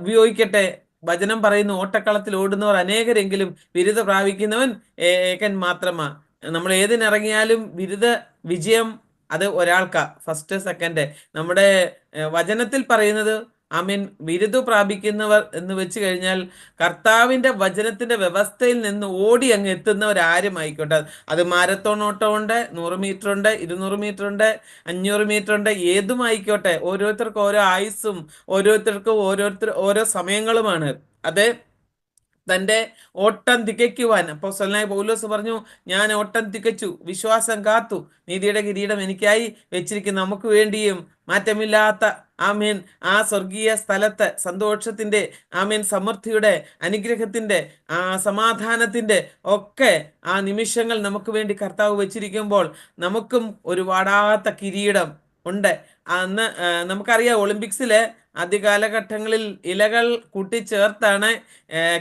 ഉപയോഗിക്കട്ടെ. വചനം പറയുന്നു, ഓട്ടക്കളത്തിൽ ഓടുന്നവർ അനേകരെങ്കിലും ബിരുദ പ്രാപിക്കുന്നവൻ ഏകൻ മാത്രമാ. നമ്മൾ ഏതിനിറങ്ങിയാലും ബിരുദ വിജയം അത് ഒരാൾക്കാ, ഫസ്റ്റ് സെക്കൻഡ്. നമ്മുടെ വചനത്തിൽ പറയുന്നത് ആമീൻ ബിരുദ പ്രാപിക്കുന്നവർ എന്ന് വെച്ച് കഴിഞ്ഞാൽ കർത്താവിന്റെ വചനത്തിന്റെ വ്യവസ്ഥയിൽ നിന്ന് ഓടി അങ്ങ് എത്തുന്നവരാരും ആയിക്കോട്ടെ. അത് മാരത്തോൺ ഓട്ടമുണ്ട്, 100 മീറ്റർ ഉണ്ട്, 200 മീറ്റർ ഉണ്ട്, 500 മീറ്റർ ഉണ്ട്, ഏതുമായിക്കോട്ടെ. ഓരോരുത്തർക്കും ഓരോ ആയുസ്സും ഓരോരുത്തർക്കും ഓരോ സമയങ്ങളുമാണ്. അത് തൻ്റെ ഓട്ടം തികയ്ക്കുവാൻ അപ്പോസ്തലനായ പൗലോസ് പറഞ്ഞു, ഞാൻ ഓട്ടം തികച്ചു, വിശ്വാസം കാത്തു, നീതിയുടെ കിരീടം എനിക്കായി വെച്ചിരിക്കുന്നു. നമുക്ക് വേണ്ടിയും മാറ്റമില്ലാത്ത ആമേൻ ആ സ്വർഗീയ സ്ഥലത്ത് സന്തോഷത്തിന്റെ ആമേൻ സമൃദ്ധിയുടെ അനുഗ്രഹത്തിന്റെ സമാധാനത്തിന്റെ ഒക്കെ ആ നിമിഷങ്ങൾ നമുക്ക് വേണ്ടി കർത്താവ് വെച്ചിരിക്കുമ്പോൾ നമുക്കും ഒരു വാടാത്ത കിരീടം ഉണ്ട്. അന്ന് നമുക്കറിയാം, ഒളിമ്പിക്സില് ആദ്യ കാലഘട്ടങ്ങളിൽ ഇലകൾ കൂട്ടിച്ചേർത്താണ്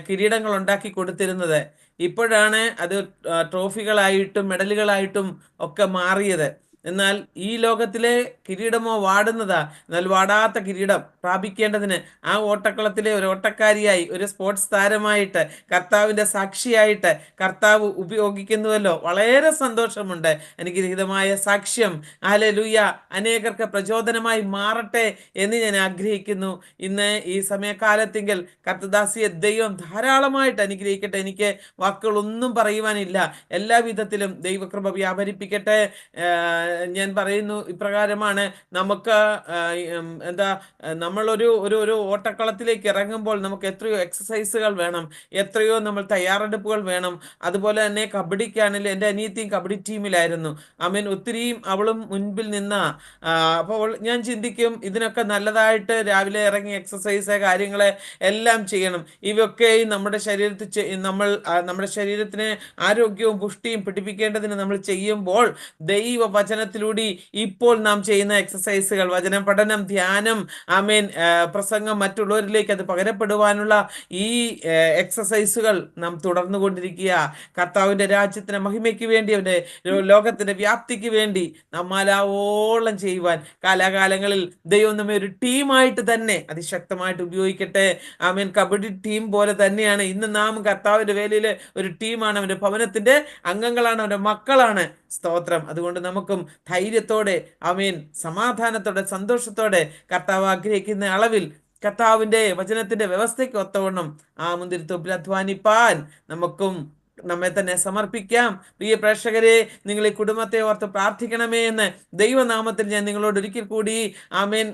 കിരീടങ്ങൾ ഉണ്ടാക്കി കൊടുത്തിരുന്നത്. ഇപ്പോഴാണ് അത് ട്രോഫികളായിട്ടും മെഡലുകളായിട്ടും ഒക്കെ മാറിയത്. എന്നാൽ ഈ ലോകത്തിലെ കിരീടമോ വാടുന്നതാ. എന്നാൽ വാടാത്ത കിരീടം പ്രാപിക്കേണ്ടതിന് ആ ഓട്ടക്കളത്തിലെ ഒരു ഓട്ടക്കാരിയായി, ഒരു സ്പോർട്സ് താരമായിട്ട്, കർത്താവിന്റെ സാക്ഷിയായിട്ട് കർത്താവ് ഉപയോഗിക്കുന്നുവല്ലോ. വളരെ സന്തോഷമുണ്ട്. അനുഗ്രഹീതമായ സാക്ഷ്യം ഹല്ലേലൂയ അനേകർക്ക് പ്രചോദനമായി മാറട്ടെ എന്ന് ഞാൻ ആഗ്രഹിക്കുന്നു. ഇന്ന് ഈ സമയകാലത്തെങ്കിൽ കർത്തദാസിയെ ദൈവം ധാരാളമായിട്ട് അനുഗ്രഹിക്കട്ടെ. എനിക്ക് വാക്കുകളൊന്നും പറയുവാനില്ല. എല്ലാവിധത്തിലും ദൈവകൃപ വ്യാപരിപ്പിക്കട്ടെ. ഞാൻ പറയുന്നു ഇപ്രകാരമാണ്, നമുക്ക് നമ്മളൊരു ഒരു ഓട്ടക്കളത്തിലേക്ക് ഇറങ്ങുമ്പോൾ നമുക്ക് എത്രയോ എക്സസൈസുകൾ വേണം, എത്രയോ നമ്മൾ തയ്യാറെടുപ്പുകൾ വേണം. അതുപോലെ തന്നെ കബഡിക്കാണെങ്കിൽ എൻ്റെ അനിയത്തിയും കബഡി ടീമിലായിരുന്നു. ആമേൻ, ഒത്തിരിയും അവളും മുൻപിൽ നിന്ന. അപ്പോൾ ഞാൻ ചിന്തിക്കും, ഇതിനൊക്കെ നല്ലതായിട്ട് രാവിലെ ഇറങ്ങി എക്സസൈസ് കാര്യങ്ങളെ എല്ലാം ചെയ്യണം. ഇവയൊക്കെയും നമ്മുടെ ശരീരത്തിന് ആരോഗ്യവും പുഷ്ടിയും പിടിപ്പിക്കേണ്ടതിന് നമ്മൾ ചെയ്യുമ്പോൾ ദൈവവചനത്തിലൂടെ ഇപ്പോൾ നാം ചെയ്യുന്ന എക്സസൈസുകൾ, വചന പഠനം, ധ്യാനം, ആമേൻ, പ്രസംഗം മറ്റുള്ളവരിലേക്ക് അത് പകരപ്പെടുവാനുള്ള ഈ എക്സസൈസുകൾ നാം തുടർന്നുകൊണ്ടിരിക്കുക. കർത്താവിന്റെ രാജ്യത്തിന്റെ മഹിമയ്ക്ക് വേണ്ടി, അവന്റെ ലോകത്തിന്റെ വ്യാപ്തിക്ക് വേണ്ടി നമ്മാലാവോളം ചെയ്യുവാൻ കാലാകാലങ്ങളിൽ ദൈവം നമ്മെ ഒരു ടീമായിട്ട് തന്നെ അതിശക്തമായിട്ട് ഉപയോഗിക്കട്ടെ. ആമേൻ, കബഡി ടീം പോലെ തന്നെയാണ് ഇന്ന് നാം കർത്താവിന്റെ വേലയിലെ ഒരു ടീമാണ്. അവന്റെ ഭവനത്തിന്റെ അംഗങ്ങളാണ്, അവന്റെ മക്കളാണ്. സ്തോത്രം. അതുകൊണ്ട് നമുക്കും ധൈര്യത്തോടെ ആമേൻ സമാധാനത്തോടെ സന്തോഷത്തോടെ കർത്താവ് ആഗ്രഹിക്കുന്ന അളവിൽ കർത്താവിന്റെ വചനത്തിന്റെ വ്യവസ്ഥയ്ക്ക് ഒത്തവണ്ണം ആ മുന്തിരിത്തോപ്പിൽ അധ്വാനിപ്പാൻ നമുക്കും നമ്മെ തന്നെ സമർപ്പിക്കാം. പ്രിയ പ്രേക്ഷകരെ, നിങ്ങൾ ഈ കുടുംബത്തെ ഓർത്ത് പ്രാർത്ഥിക്കണമേ എന്ന് ദൈവനാമത്തിൽ ഞാൻ നിങ്ങളോട് ഒരിക്കൽ കൂടി ആമേൻ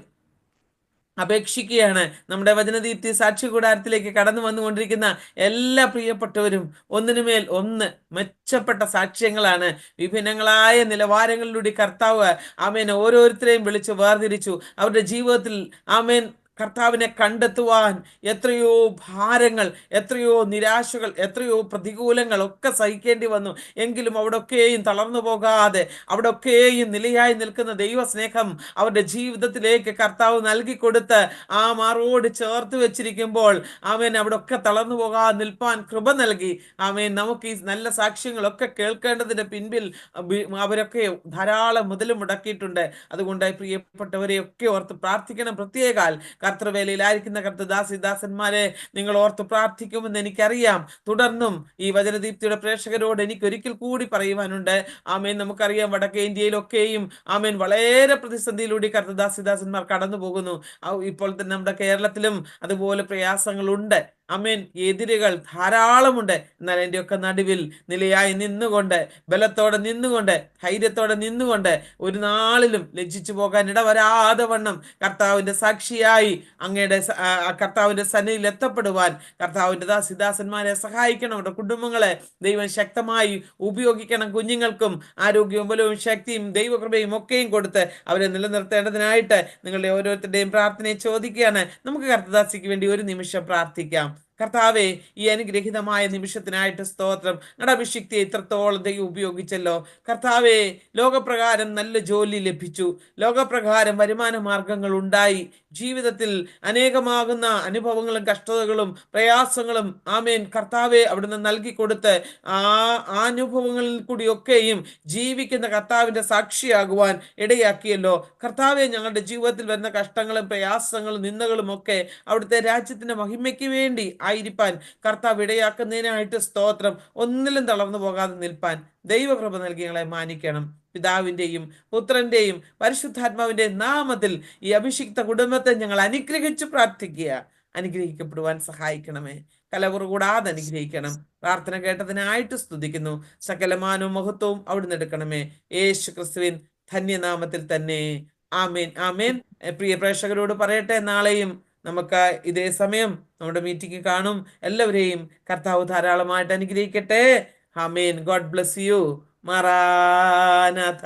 അപേക്ഷിക്കുകയാണ്. നമ്മുടെ വചനദീപ്തി സാക്ഷി കൂടാരത്തിലേക്ക് കടന്നു വന്നുകൊണ്ടിരിക്കുന്ന എല്ലാ പ്രിയപ്പെട്ടവരും ഒന്നിനുമേൽ ഒന്ന് മെച്ചപ്പെട്ട സാക്ഷ്യങ്ങളാണ്. വിഭിന്നങ്ങളായ നിലവാരങ്ങളിലൂടെ കർത്താവ് ആമേൻ ഓരോരുത്തരെയും വിളിച്ച് വേർതിരിച്ചു. അവരുടെ ജീവിതത്തിൽ ആമേൻ കർത്താവിനെ കണ്ടെത്തുവാൻ എത്രയോ ഭാരങ്ങൾ, എത്രയോ നിരാശകൾ, എത്രയോ പ്രതികൂലങ്ങൾ ഒക്കെ സഹിക്കേണ്ടി വന്നു. എങ്കിലും അവിടൊക്കെയും തളർന്നു പോകാതെ, അവിടൊക്കെയും നിലയായി നിൽക്കുന്ന ദൈവസ്നേഹം അവരുടെ ജീവിതത്തിലേക്ക് കർത്താവ് നൽകിക്കൊടുത്ത് ആ മാറോട് ചേർത്ത് വെച്ചിരിക്കുമ്പോൾ ആമേൻ അവിടൊക്കെ തളർന്നു പോകാതെ നിൽപ്പാൻ കൃപ നൽകി. ആമേൻ നമുക്ക് ഈ നല്ല സാക്ഷ്യങ്ങളൊക്കെ കേൾക്കേണ്ടതിന്റെ പിൻപിൽ അവരൊക്കെ ധാരാളം മുതൽ മുടക്കിയിട്ടുണ്ട്. അതുകൊണ്ട് പ്രിയപ്പെട്ടവരെയൊക്കെ ഓർത്ത് പ്രാർത്ഥിക്കണം. പ്രത്യേകാൽ കർത്തൃവേലയിലായിരിക്കുന്ന കർത്തദാസിദാസന്മാരെ നിങ്ങൾ ഓർത്ത് പ്രാർത്ഥിക്കുമെന്ന് എനിക്കറിയാം. തുടർന്നും ഈ വചനദീപ്തിയുടെ പ്രേക്ഷകരോട് എനിക്ക് ഒരിക്കൽ കൂടി പറയുവാനുണ്ട്. ആമേൻ നമുക്കറിയാം വടക്കേ ഇന്ത്യയിലൊക്കെയും ആമേൻ വളരെ പ്രതിസന്ധിയിലൂടെ കർത്തദാസിദാസന്മാർ കടന്നു പോകുന്നു. ഇപ്പോൾ തന്നെ നമ്മുടെ കേരളത്തിലും അതുപോലെ പ്രയാസങ്ങളുണ്ട്. ആമേൻ എതിരുകൾ ധാരാളമുണ്ട്. എന്നാൽ അതിൻ്റെയൊക്കെ നടുവിൽ നിലയായി നിന്നുകൊണ്ട്, ബലത്തോടെ നിന്നുകൊണ്ട്, ധൈര്യത്തോടെ നിന്നുകൊണ്ട്, ഒരു നാളിലും ലജ്ജിച്ചു പോകാൻ ഇടവരാതെ വണ്ണം കർത്താവിന്റെ സാക്ഷിയായി അങ്ങയുടെ കർത്താവിന്റെ സന്നിധിയിൽ എത്തപ്പെടുവാൻ കർത്താവിന്റെ ദാസിദാസന്മാരെ സഹായിക്കണം. അവരുടെ കുടുംബങ്ങളെ ദൈവം ശക്തമായി ഉപയോഗിക്കണം. കുഞ്ഞുങ്ങൾക്കും ആരോഗ്യവും ബലവും ശക്തിയും ദൈവകൃപയും ഒക്കെയും കൊടുത്ത് അവരെ നിലനിർത്തേണ്ടതിനായിട്ട് നിങ്ങളുടെ ഓരോരുത്തരുടെയും പ്രാർത്ഥനയെ ചോദിക്കുകയാണ്. നമുക്ക് കർത്തദാസിക്ക് വേണ്ടി ഒരു നിമിഷം പ്രാർത്ഥിക്കാം. കർത്താവെ, ഈ അനുഗ്രഹീതമായ നിമിഷത്തിനായിട്ട് സ്തോത്രം. ഞങ്ങളുടെ അഭിഷിക്തിയെ ഇത്രത്തോളം ദൈവം ഉപയോഗിച്ചല്ലോ. കർത്താവെ, ലോകപ്രകാരം നല്ല ജോലി ലഭിച്ചു, ലോകപ്രകാരം വരുമാന മാർഗങ്ങൾ ഉണ്ടായി, ജീവിതത്തിൽ അനേകമാകുന്ന അനുഭവങ്ങളും കഷ്ടതകളും പ്രയാസങ്ങളും ആമേൻ കർത്താവെ അവിടുന്ന് നൽകിക്കൊടുത്ത് ആ അനുഭവങ്ങളിൽ കൂടിയൊക്കെയും ജീവിക്കുന്ന കർത്താവിന്റെ സാക്ഷിയാകുവാൻ ഇടയാക്കിയല്ലോ. കർത്താവെ, ഞങ്ങളുടെ ജീവിതത്തിൽ വരുന്ന കഷ്ടങ്ങളും പ്രയാസങ്ങളും നിന്ദകളും ഒക്കെ അവിടുത്തെ രാജ്യത്തിന്റെ മഹിമയ്ക്ക് വേണ്ടി ആയിരിക്കാൻ കർത്താവ് ഇടയാക്കുന്നതിനായിട്ട് സ്തോത്രം. ഒന്നിലും തളർന്നു പോകാതെ നിൽപ്പാൻ ദൈവകൃപ നൽകി ഞങ്ങളെ മാനിക്കണം. പിതാവിന്റെയും പുത്രന്റെയും പരിശുദ്ധാത്മാവിന്റെ നാമത്തിൽ ഈ അഭിഷിക്ത കുടുംബത്തെ ഞങ്ങൾ അനുഗ്രഹിച്ചു പ്രാർത്ഥിക്കുക. അനുഗ്രഹിക്കപ്പെടുവാൻ സഹായിക്കണമേ. കലവറ കൂടാതെ അനുഗ്രഹിക്കണം. പ്രാർത്ഥന കേട്ടതിനായിട്ട് സ്തുതിക്കുന്നു. സകലമാനവും മഹത്വവും അവിടുന്ന് എടുക്കണമേ. യേശു ക്രിസ്തുവിൻ ധന്യനാമത്തിൽ തന്നെ. ആമേൻ, ആമേൻ. പ്രിയ പ്രേക്ഷകരോട് പറയട്ടെ, നാളെയും നമുക്ക് ഇതേ സമയം നമ്മുടെ മീറ്റിംഗ് കാണും. എല്ലാവരെയും കർത്താവ് ധാരാളമായിട്ട് അനുഗ്രഹിക്കട്ടെ. ആമേൻ. God bless you. മറാനാഥ.